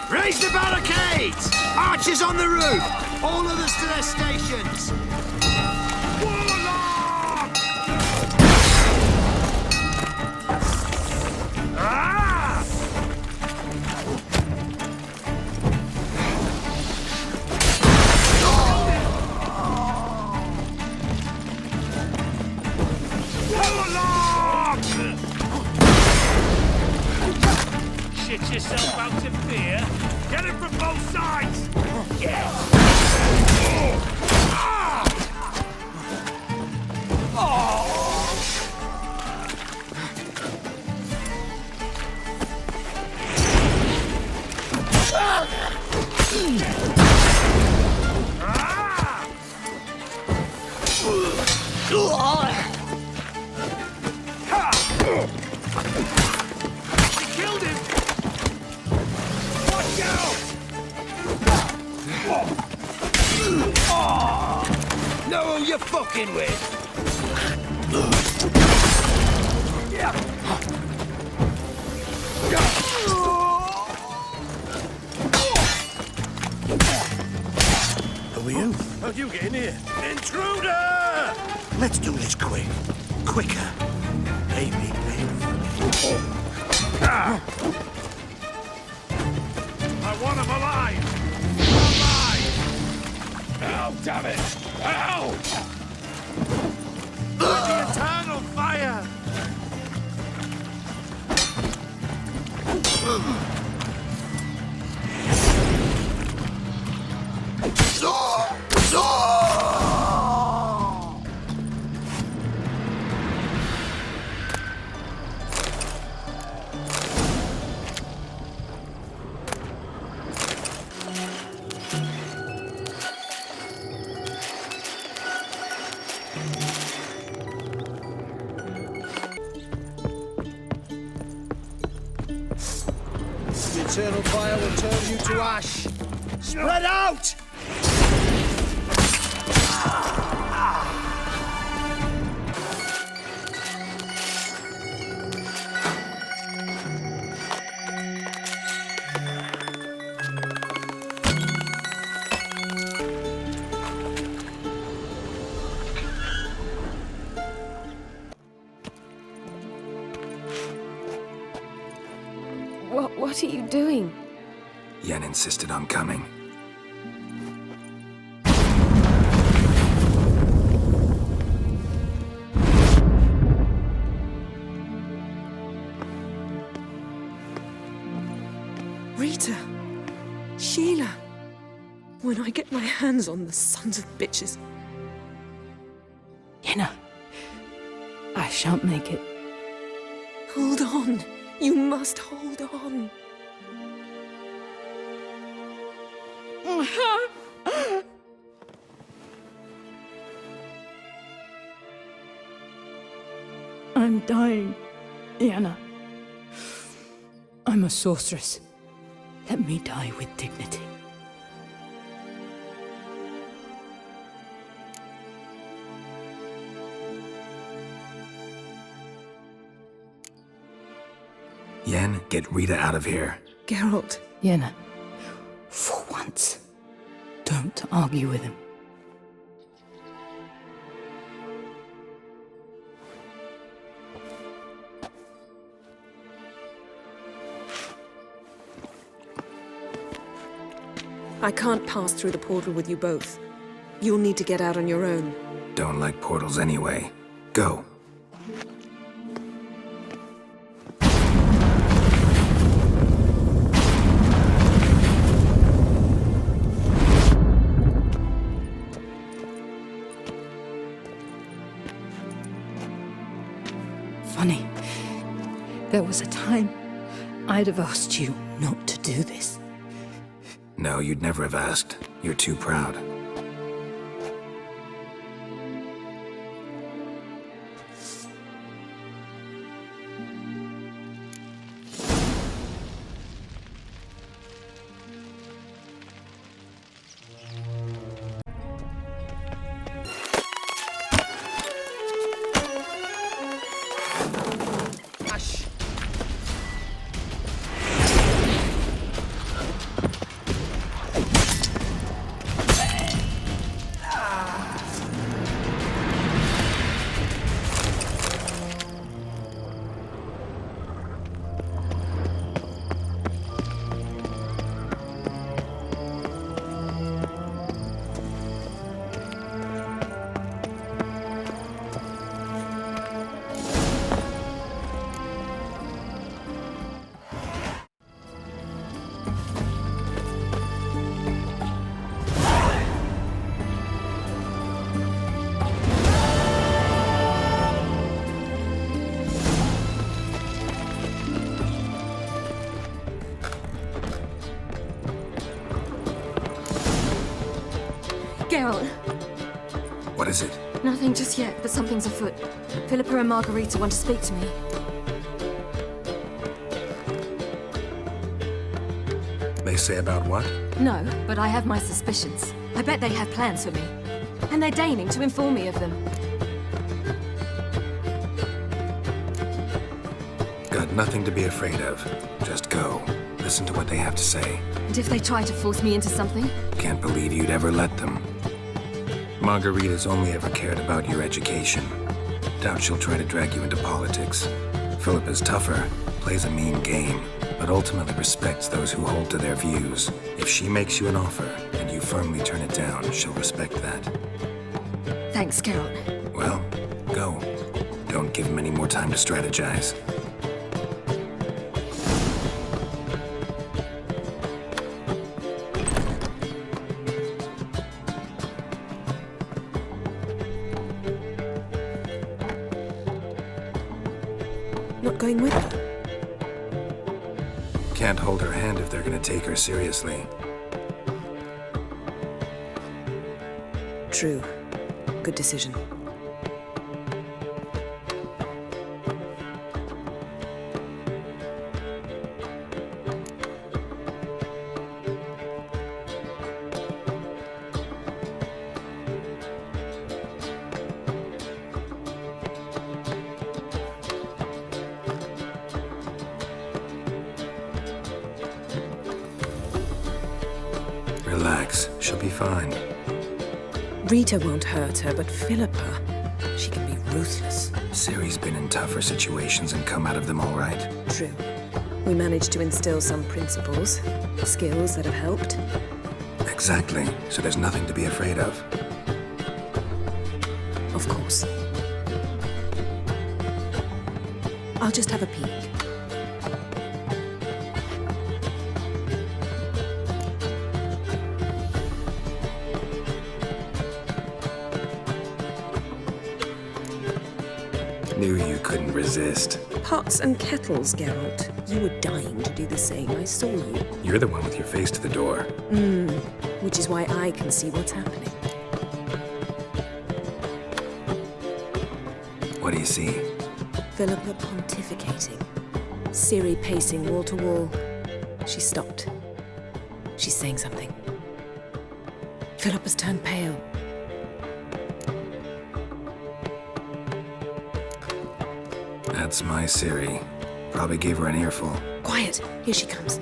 Raise the barricades! Archers on the roof! All others to their stations! Warlock! Ah! Warlock! Shit yourself out to fear? Get it from both sides! Yeah! Killed him! Watch out! Know who you're fucking with? Who are you? How'd you get in here? Intruder! Let's do this quick. Quicker. Maybe painful. I want him alive! Alive! Ow, damn it! Ow! The eternal fire! The eternal fire will turn you to ash. Spread out! What are you doing? Yen insisted on coming. Rita! Sheila! When I get my hands on the sons of bitches. Yenna, I shan't make it. Hold on! You must hold on! I'm dying, Yenna. I'm a sorceress. Let me die with dignity. Yen, get Rita out of here. Geralt. Yenna, for once, don't argue with him. I can't pass through the portal with you both. You'll need to get out on your own. Don't like portals anyway. Go. Funny. There was a time I'd have asked you not to do this. No, you'd never have asked. You're too proud. Geralt. What is it? Nothing just yet, but something's afoot. Philippa and Margarita want to speak to me. They say about what? No, but I have my suspicions. I bet they have plans for me. And they're deigning to inform me of them. Got nothing to be afraid of. Just go. Listen to what they have to say. And if they try to force me into something? Can't believe you'd ever let them. Margarita's only ever cared about your education. Doubt she'll try to drag you into politics. Philippa's tougher, plays a mean game. but ultimately respects those who hold to their views. If she makes you an offer and you firmly turn it down, she'll respect that. Thanks, Geralt. Well, go. Don't give him any more time to strategize. Not going with her? Can't hold her hand if they're gonna take her seriously. True. Good decision. Relax, she'll be fine. Rita won't hurt her, but Philippa, she can be ruthless. Ciri's been in tougher situations and come out of them all right. True. We managed to instill some principles, skills that have helped. Exactly, so there's nothing to be afraid of. Of course. I'll just have a peek. Knew you couldn't resist. Pots and kettles, Geralt. You were dying to do the same. I saw you. You're the one with your face to the door. Which is why I can see what's happening. What do you see? Philippa pontificating. Ciri pacing wall to wall. She stopped. She's saying something. Philippa's turned pale. That's my Ciri. Probably gave her an earful. Quiet! Here she comes.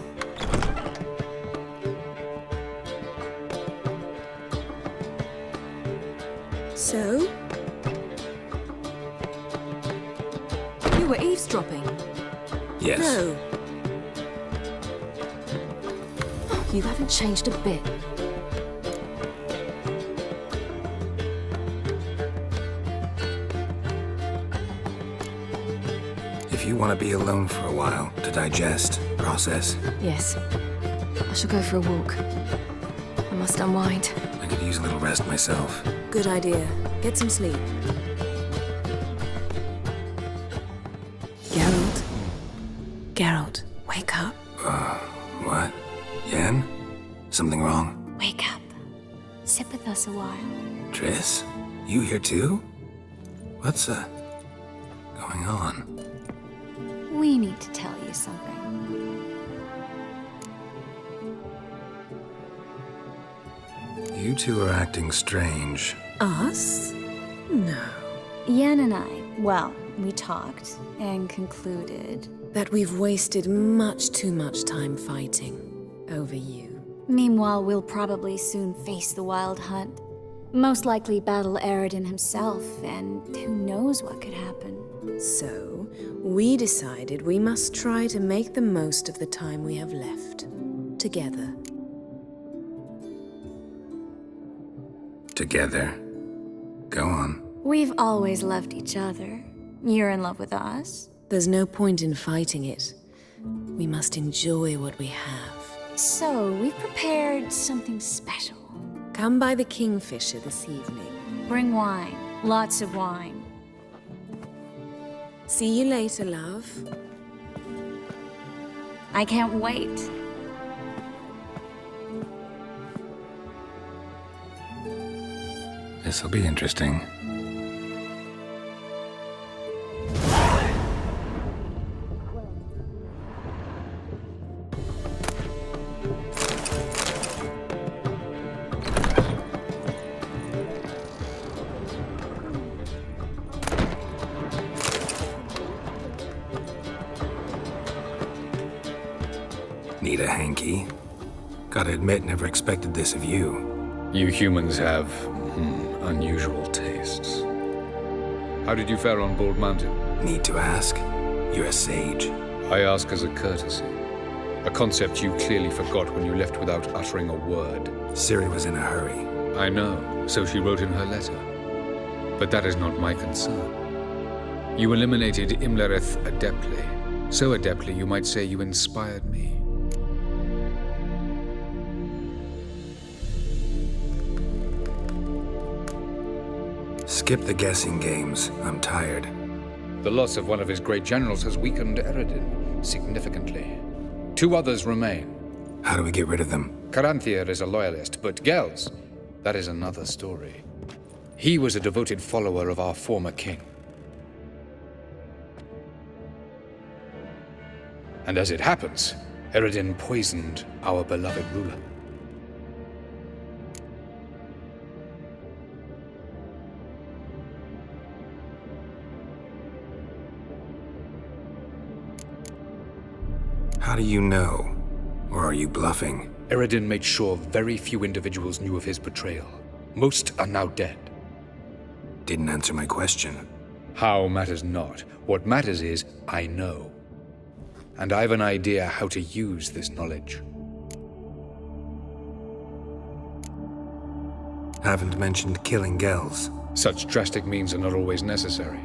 So? You were eavesdropping? Yes. No. You haven't changed a bit. If you want to be alone for a while, to digest, process, Yes. I shall go for a walk. I must unwind. I could use a little rest myself. Good idea. Get some sleep. Geralt. Geralt, wake up. What? Yen? Something wrong? Wake up. Sit with us a while. Triss? You here too? What's, going on? We need to tell you something. You two are acting strange. Us? No. Yen and I, well, we talked and concluded That we've wasted much too much time fighting over you. Meanwhile, we'll probably soon face the Wild Hunt. Most likely battle Aradin himself, and who knows what could happen. So, we decided we must try to make the most of the time we have left. Together. Together. Go on. We've always loved each other. You're in love with us. There's no point in fighting it. We must enjoy what we have. So, we've prepared something special. Come by the Kingfisher this evening. Bring wine. Lots of wine. See you later, love. I can't wait. This'll be interesting. Need a hanky? Gotta admit, never expected this of you. You humans have unusual tastes. How did you fare on Bald Mountain? Need to ask? You're a sage. I ask as a courtesy. A concept you clearly forgot when you left without uttering a word. Ciri was in a hurry. I know, so she wrote in her letter. But that is not my concern. You eliminated Imlerith adeptly. So adeptly, you might say you inspired me. Skip the guessing games. I'm tired. The loss of one of his great generals has weakened Eredin significantly. 2 others remain. How do we get rid of them? Caranthir is a loyalist, but Gels, that is another story. He was a devoted follower of our former king. And as it happens, Eredin poisoned our beloved ruler. How do you know? Or are you bluffing? Eredin made sure very few individuals knew of his betrayal. Most are now dead. Didn't answer my question. How matters not. What matters is, I know. And I have an idea how to use this knowledge. Haven't mentioned killing Gels. Such drastic means are not always necessary.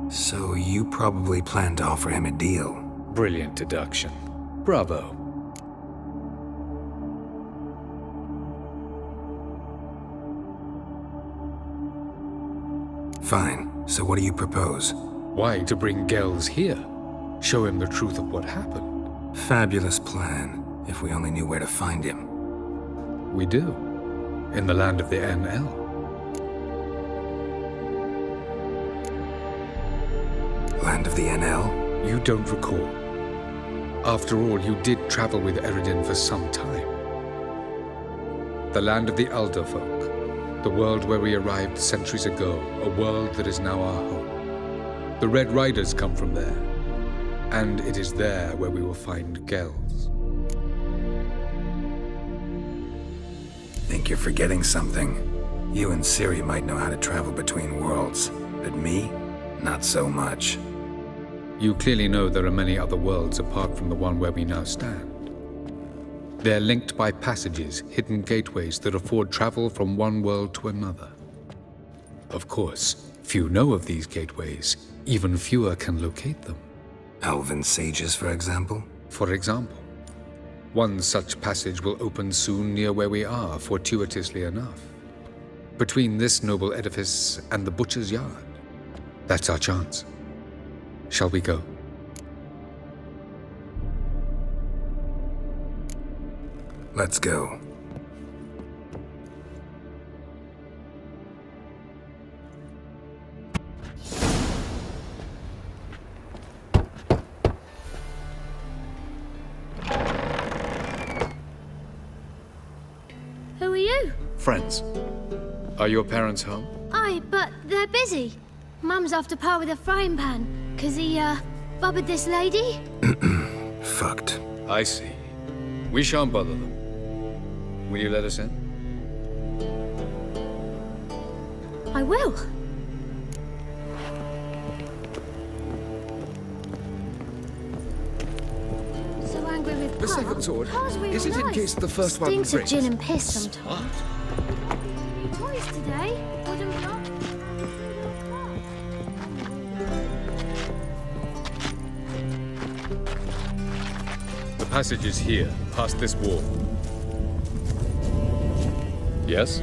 So you probably plan to offer him a deal. Brilliant deduction. Bravo. Fine. So what do you propose? Why, to bring Gels here. Show him the truth of what happened. Fabulous plan, if we only knew where to find him. We do. In the land of the NL. Land of the NL? You don't recall. After all, you did travel with Eredin for some time. The land of the Alderfolk. The world where we arrived centuries ago. A world that is now our home. The Red Riders come from there. And it is there where we will find Gels. Think you're forgetting something. You and Ciri might know how to travel between worlds, but me, not so much. You clearly know there are many other worlds apart from the one where we now stand. They're linked by passages, hidden gateways that afford travel from one world to another. Of course, few know of these gateways. Even fewer can locate them. Elven sages, for example? For example. One such passage will open soon near where we are, fortuitously enough. Between this noble edifice and the butcher's yard. That's our chance. Shall we go? Let's go. Who are you? Friends. Are your parents home? Aye, but they're busy. Mum's off to par with a frying pan, 'cause he, bubbered this lady. Fucked. I see. We shan't bother them. Will you let us in? I will. So angry with The Pa. second sword. Pa's real Is it in nice. case the first one Stinks of breaks? gin and piss sometimes. New toys today. Wooden block. The passage is here, past this wall. Yes?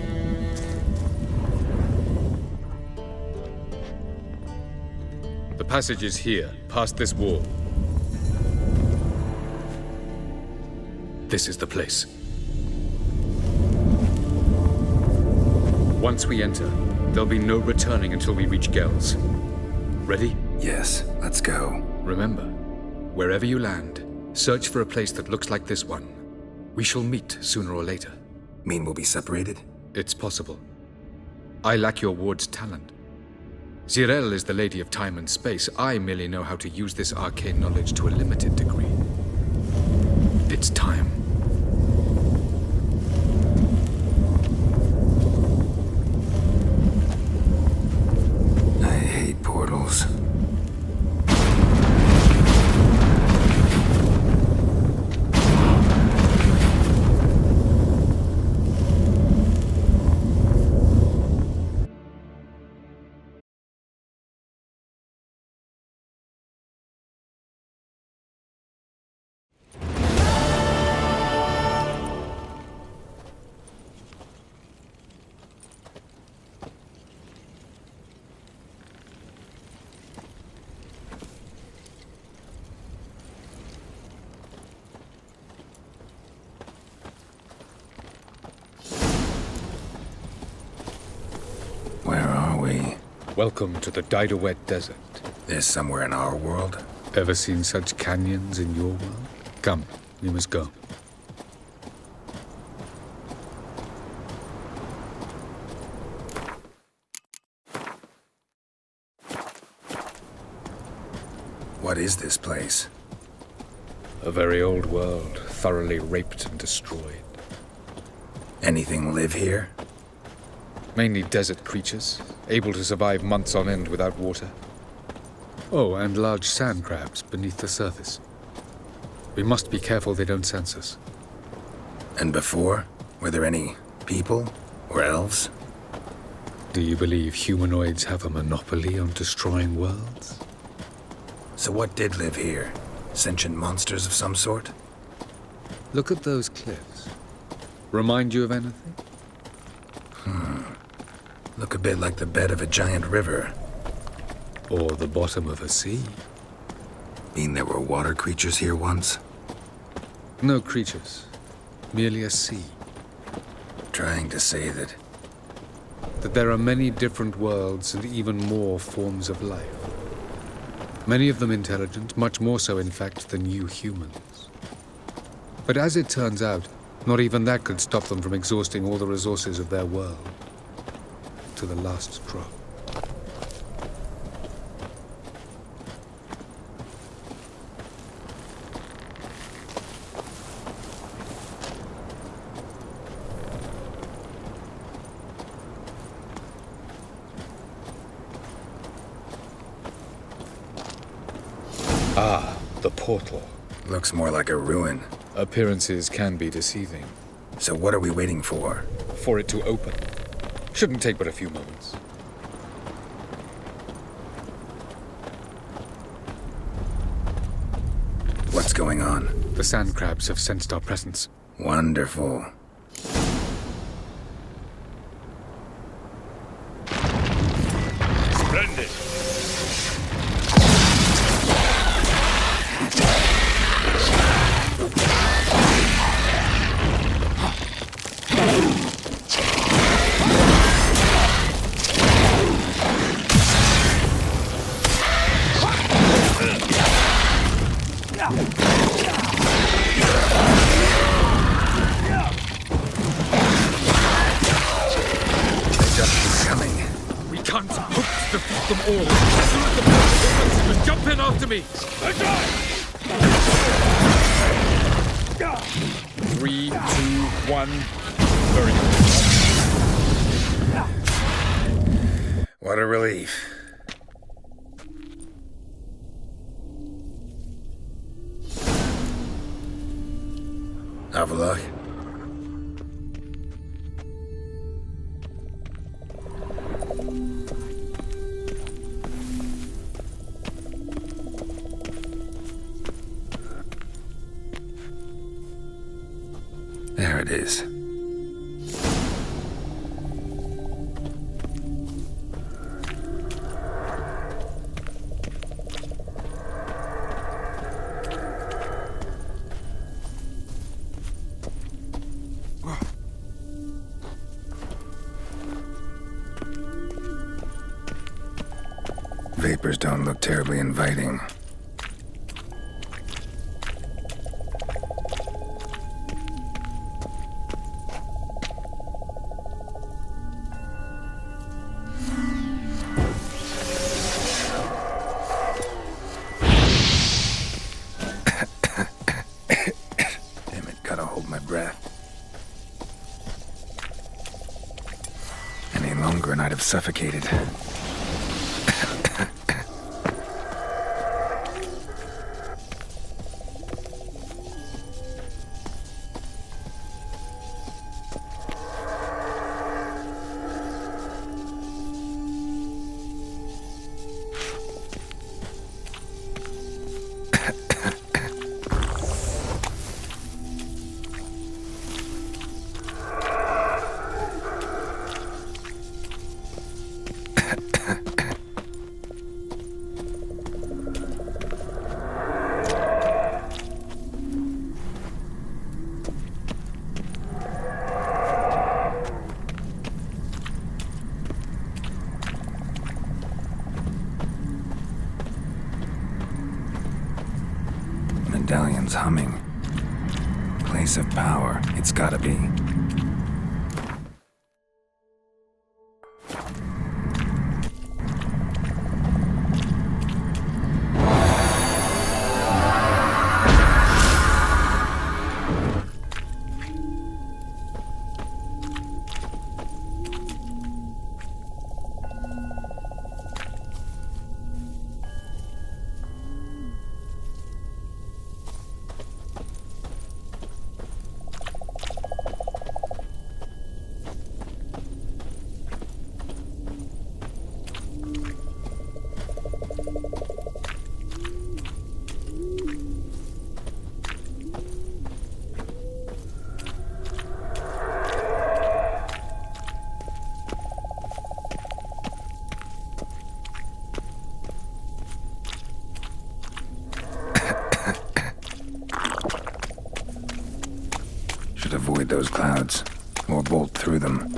The passage is here, past this wall. This is the place. Once we enter, there'll be no returning until we reach Gels. Ready? Yes, let's go. Remember, wherever you land, search for a place that looks like this one. We shall meet sooner or later. Mean we'll be separated? It's possible. I lack your ward's talent. Zirel is the lady of time and space. I merely know how to use this arcane knowledge to a limited degree. It's time. I hate portals. Welcome to the Daidaret Desert. This somewhere in our world? Ever seen such canyons in your world? Come, we must go. What is this place? A very old world, thoroughly raped and destroyed. Anything live here? Mainly desert creatures, able to survive months on end without water. Oh, and large sand crabs beneath the surface. We must be careful they don't sense us. And before? Were there any people or elves? Do you believe humanoids have a monopoly on destroying worlds? So what did live here? Sentient monsters of some sort? Look at those cliffs. Remind you of anything? Look a bit like the bed of a giant river. Or the bottom of a sea. Mean there were water creatures here once? No creatures. Merely a sea. Trying to say that there are many different worlds and even more forms of life. Many of them intelligent, much more so in fact than you humans. But as it turns out, not even that could stop them from exhausting all the resources of their world. To the last drop. Ah, the portal. Looks more like a ruin. Appearances can be deceiving. So what are we waiting for? For it to open. Shouldn't take but a few moments. What's going on? The sand crabs have sensed our presence. Wonderful. Splendid. Them all. As soon as the portal opens, jump in after me. 3, 2, 1. Very good. What a relief. Have a look. There it is. Vapors don't look terribly inviting. Suffocated. medallion's humming. Place of power, it's gotta be. Should avoid those clouds, or bolt through them.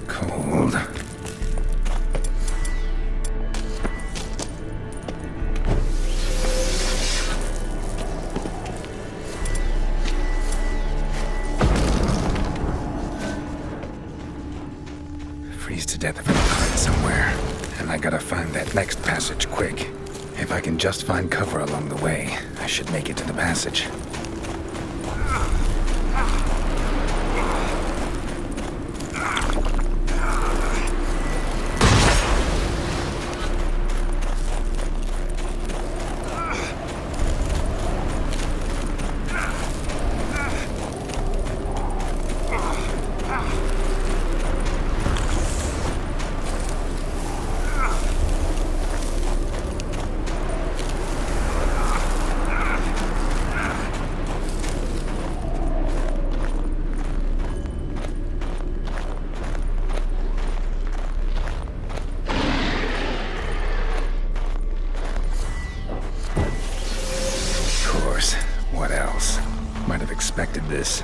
Cold. Freeze to death if I don't hide somewhere. And I gotta find that next passage quick. If I can just find cover along the way, I should make it to the passage. What else? Might have expected this.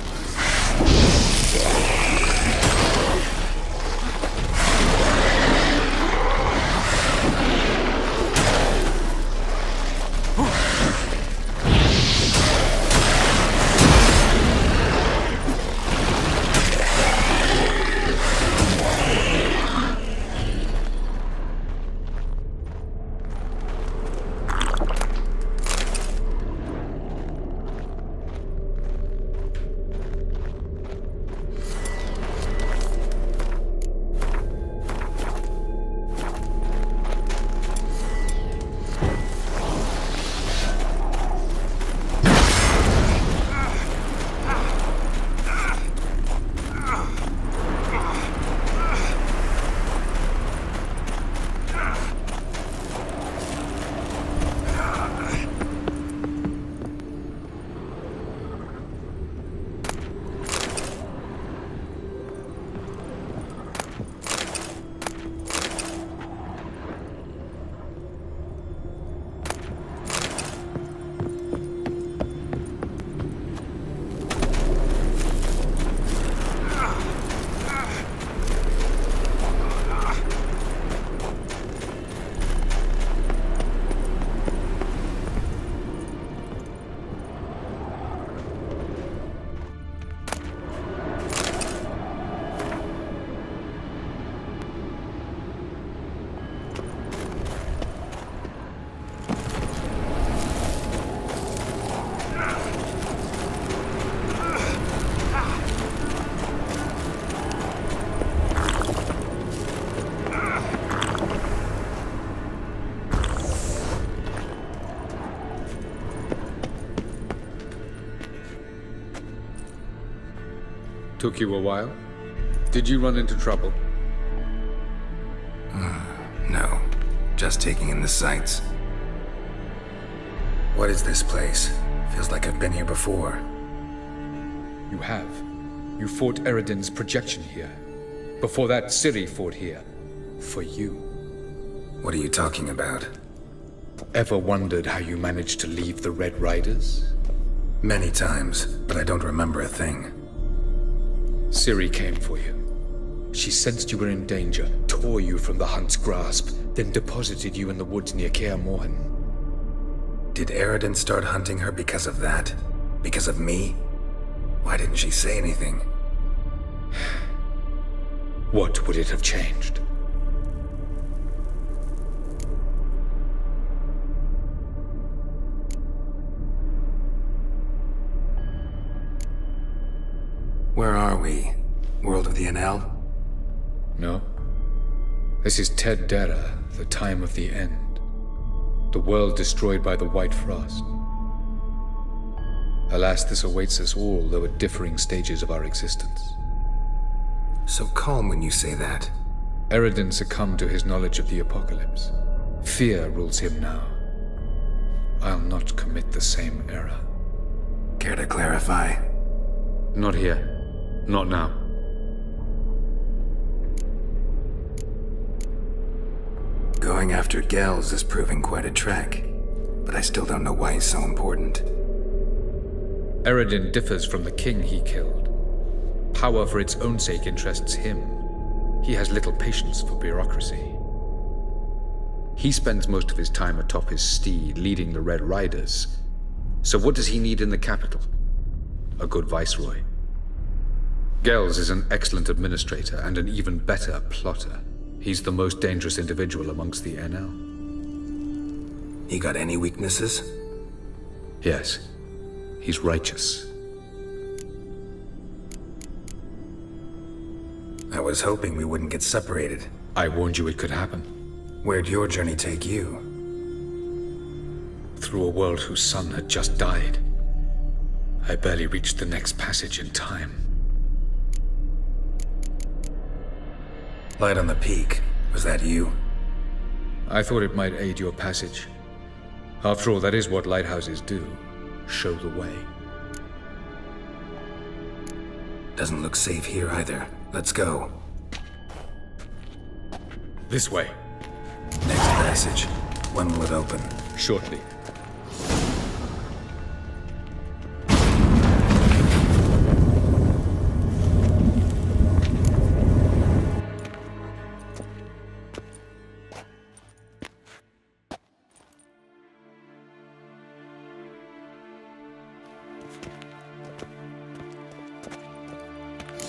Took you a while? Did you run into trouble? No. Just taking in the sights. What is this place? Feels like I've been here before. You have. You fought Eredin's projection here. Before that, Ciri fought here. For you. What are you talking about? Ever wondered how you managed to leave the Red Riders? Many times, but I don't remember a thing. Ciri came for you. She sensed you were in danger, tore you from the Hunt's grasp, then deposited you in the woods near Kaer Morhen. Did Eredin start hunting her because of that? Because of me? Why didn't she say anything? What would it have changed? Where are we? World of the NL? No. This is Ted Dera, the time of the end. The world destroyed by the White Frost. Alas, this awaits us all, though at differing stages of our existence. So calm when you say that. Eredin succumbed to his knowledge of the apocalypse. Fear rules him now. I'll not commit the same error. Care to clarify? Not here. Not now. Going after Gels is proving quite a trek, but I still don't know why he's so important. Eredin differs from the king he killed. Power for its own sake interests him. He has little patience for bureaucracy. He spends most of his time atop his steed, leading the Red Riders. So what does he need in the capital? A good viceroy. Gels is an excellent administrator and an even better plotter. He's the most dangerous individual amongst the NL. He got any weaknesses? Yes. He's righteous. I was hoping we wouldn't get separated. I warned you it could happen. Where'd your journey take you? Through a world whose son had just died. I barely reached the next passage in time. Light on the peak. Was that you? I thought it might aid your passage. After all, that is what lighthouses do. Show the way. Doesn't look safe here either. Let's go. This way. Next passage. When will it open? Shortly.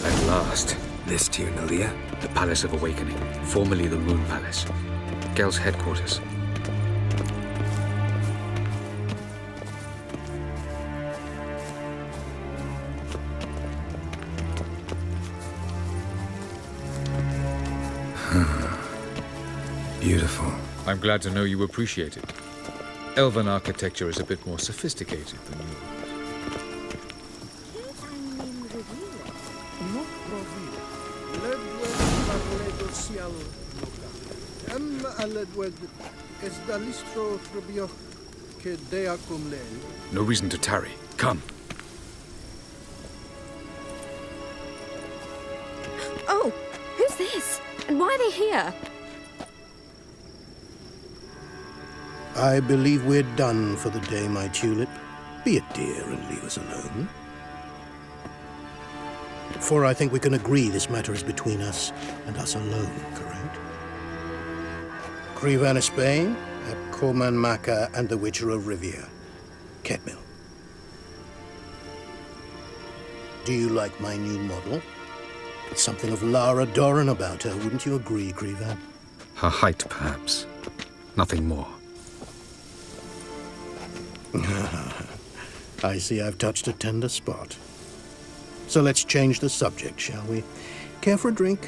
At last. This to you, Nalia? The Palace of Awakening, formerly the Moon Palace. Gel's headquarters. Beautiful. I'm glad to know you appreciate it. Elven architecture is a bit more sophisticated than yours. No reason to tarry. Come. Oh, who's this? And why are they here? I believe we're done for the day, my tulip. Be a dear and leave us alone. For I think we can agree this matter is between us and us alone, correct? Crevan of Spain, Corman Maca, and the Witcher of Rivia. Ketmil. Do you like my new model? It's something of Lara Doran about her, wouldn't you agree, Crevan? Her height, perhaps. Nothing more. I see I've touched a tender spot. So let's change the subject, shall we? Care for a drink?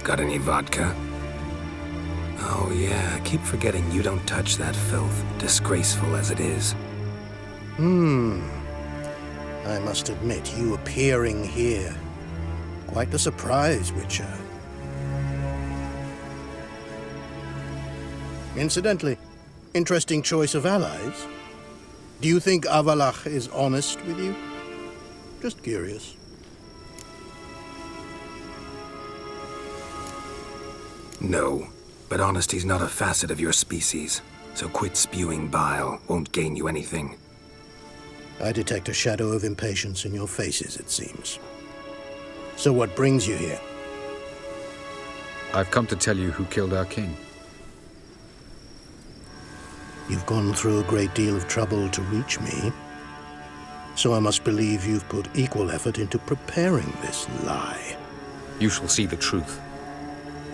Got any vodka? Oh yeah, I keep forgetting you don't touch that filth, disgraceful as it is. I must admit, you appearing here, quite a surprise, Witcher. Incidentally, interesting choice of allies. Do you think Avallac'h is honest with you? Just curious. No, but honesty's not a facet of your species, so quit spewing bile won't gain you anything. I detect a shadow of impatience in your faces, it seems. So what brings you here? I've come to tell you who killed our king. You've gone through a great deal of trouble to reach me, so I must believe you've put equal effort into preparing this lie. You shall see the truth.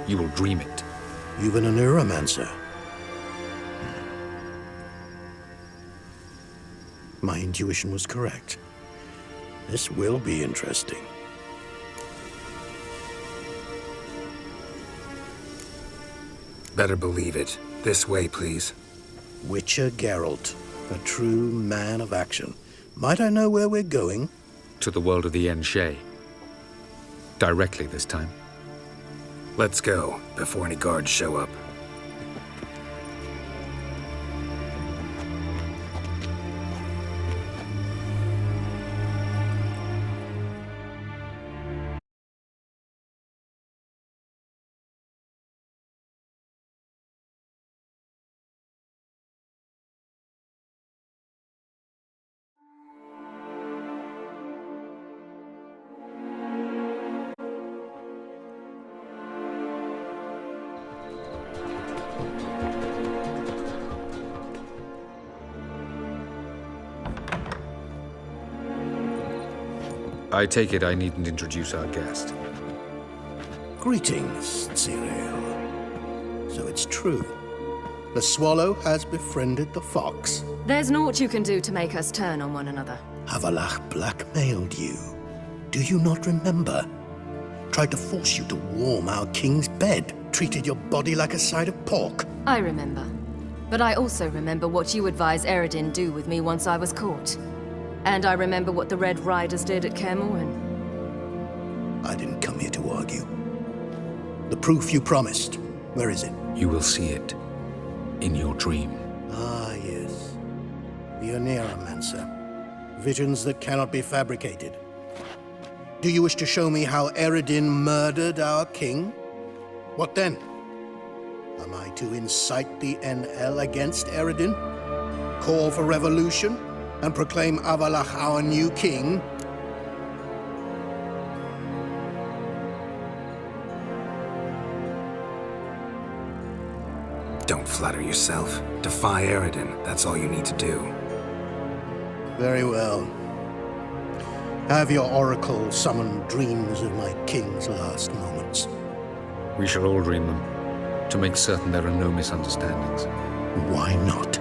You will dream it. You've been a neuromancer. My intuition was correct. This will be interesting. Better believe it. This way, please. Witcher Geralt, a true man of action. Might I know where we're going? To the world of the Yen Shay. Directly this time. Let's go, before any guards show up. I take it I needn't introduce our guest. Greetings, Cyril. So it's true. The swallow has befriended the fox. There's naught you can do to make us turn on one another. Avallac'h blackmailed you. Do you not remember? Tried to force you to warm our king's bed. Treated your body like a side of pork. I remember. But I also remember what you advised Eredin do with me once I was caught. And I remember what the Red Riders did at Kaer Morhen. I didn't come here to argue. The proof you promised, where is it? You will see it. In your dream. Ah, yes. The Oneiromancer. Visions that cannot be fabricated. Do you wish to show me how Eredin murdered our king? What then? Am I to incite the NL against Eredin? Call for revolution? And proclaim Avallac'h our new king? Don't flatter yourself. Defy Eredin. That's all you need to do. Very well. Have your oracle summon dreams of my king's last moments. We shall all dream them, to make certain there are no misunderstandings. Why not?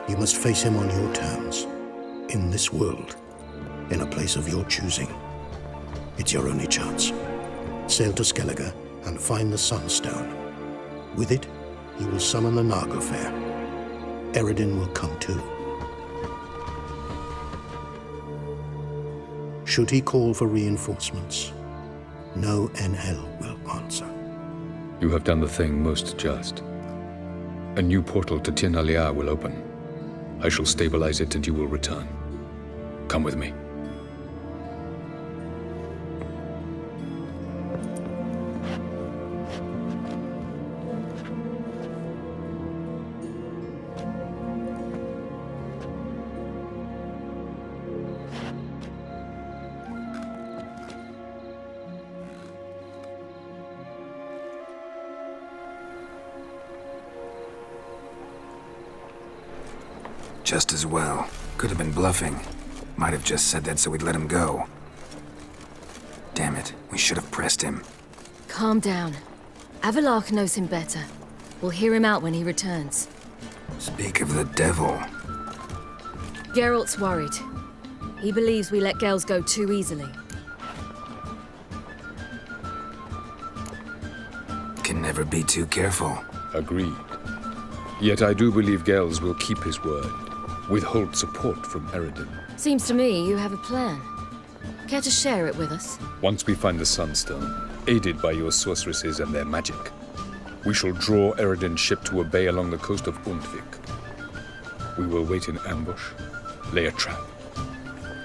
You must face him on your terms, in this world, in a place of your choosing. It's your only chance. Sail to Skellige and find the Sunstone. With it, you will summon the Nagelfare. Eredin will come too. Should he call for reinforcements, no NL will answer. You have done the thing most just. A new portal to Tir na Liar will open. I shall stabilize it and you will return. Come with me. Just as well. Could have been bluffing. Might have just said that so we'd let him go. Damn it, we should have pressed him. Calm down. Avalok knows him better. We'll hear him out when he returns. Speak of the devil. Geralt's worried. He believes we let Gels go too easily. Can never be too careful. Agreed. Yet I do believe Gels will keep his word. Withhold support from Eredin. Seems to me you have a plan. Care to share it with us? Once we find the Sunstone, aided by your sorceresses and their magic, we shall draw Eredin's ship to a bay along the coast of Undvik. We will wait in ambush, lay a trap.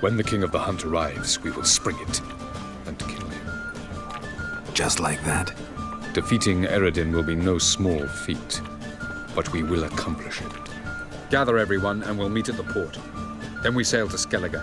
When the King of the Hunt arrives, we will spring it and kill him. Just like that? Defeating Eredin will be no small feat, but we will accomplish it. Gather everyone and we'll meet at the port. Then we sail to Skellige.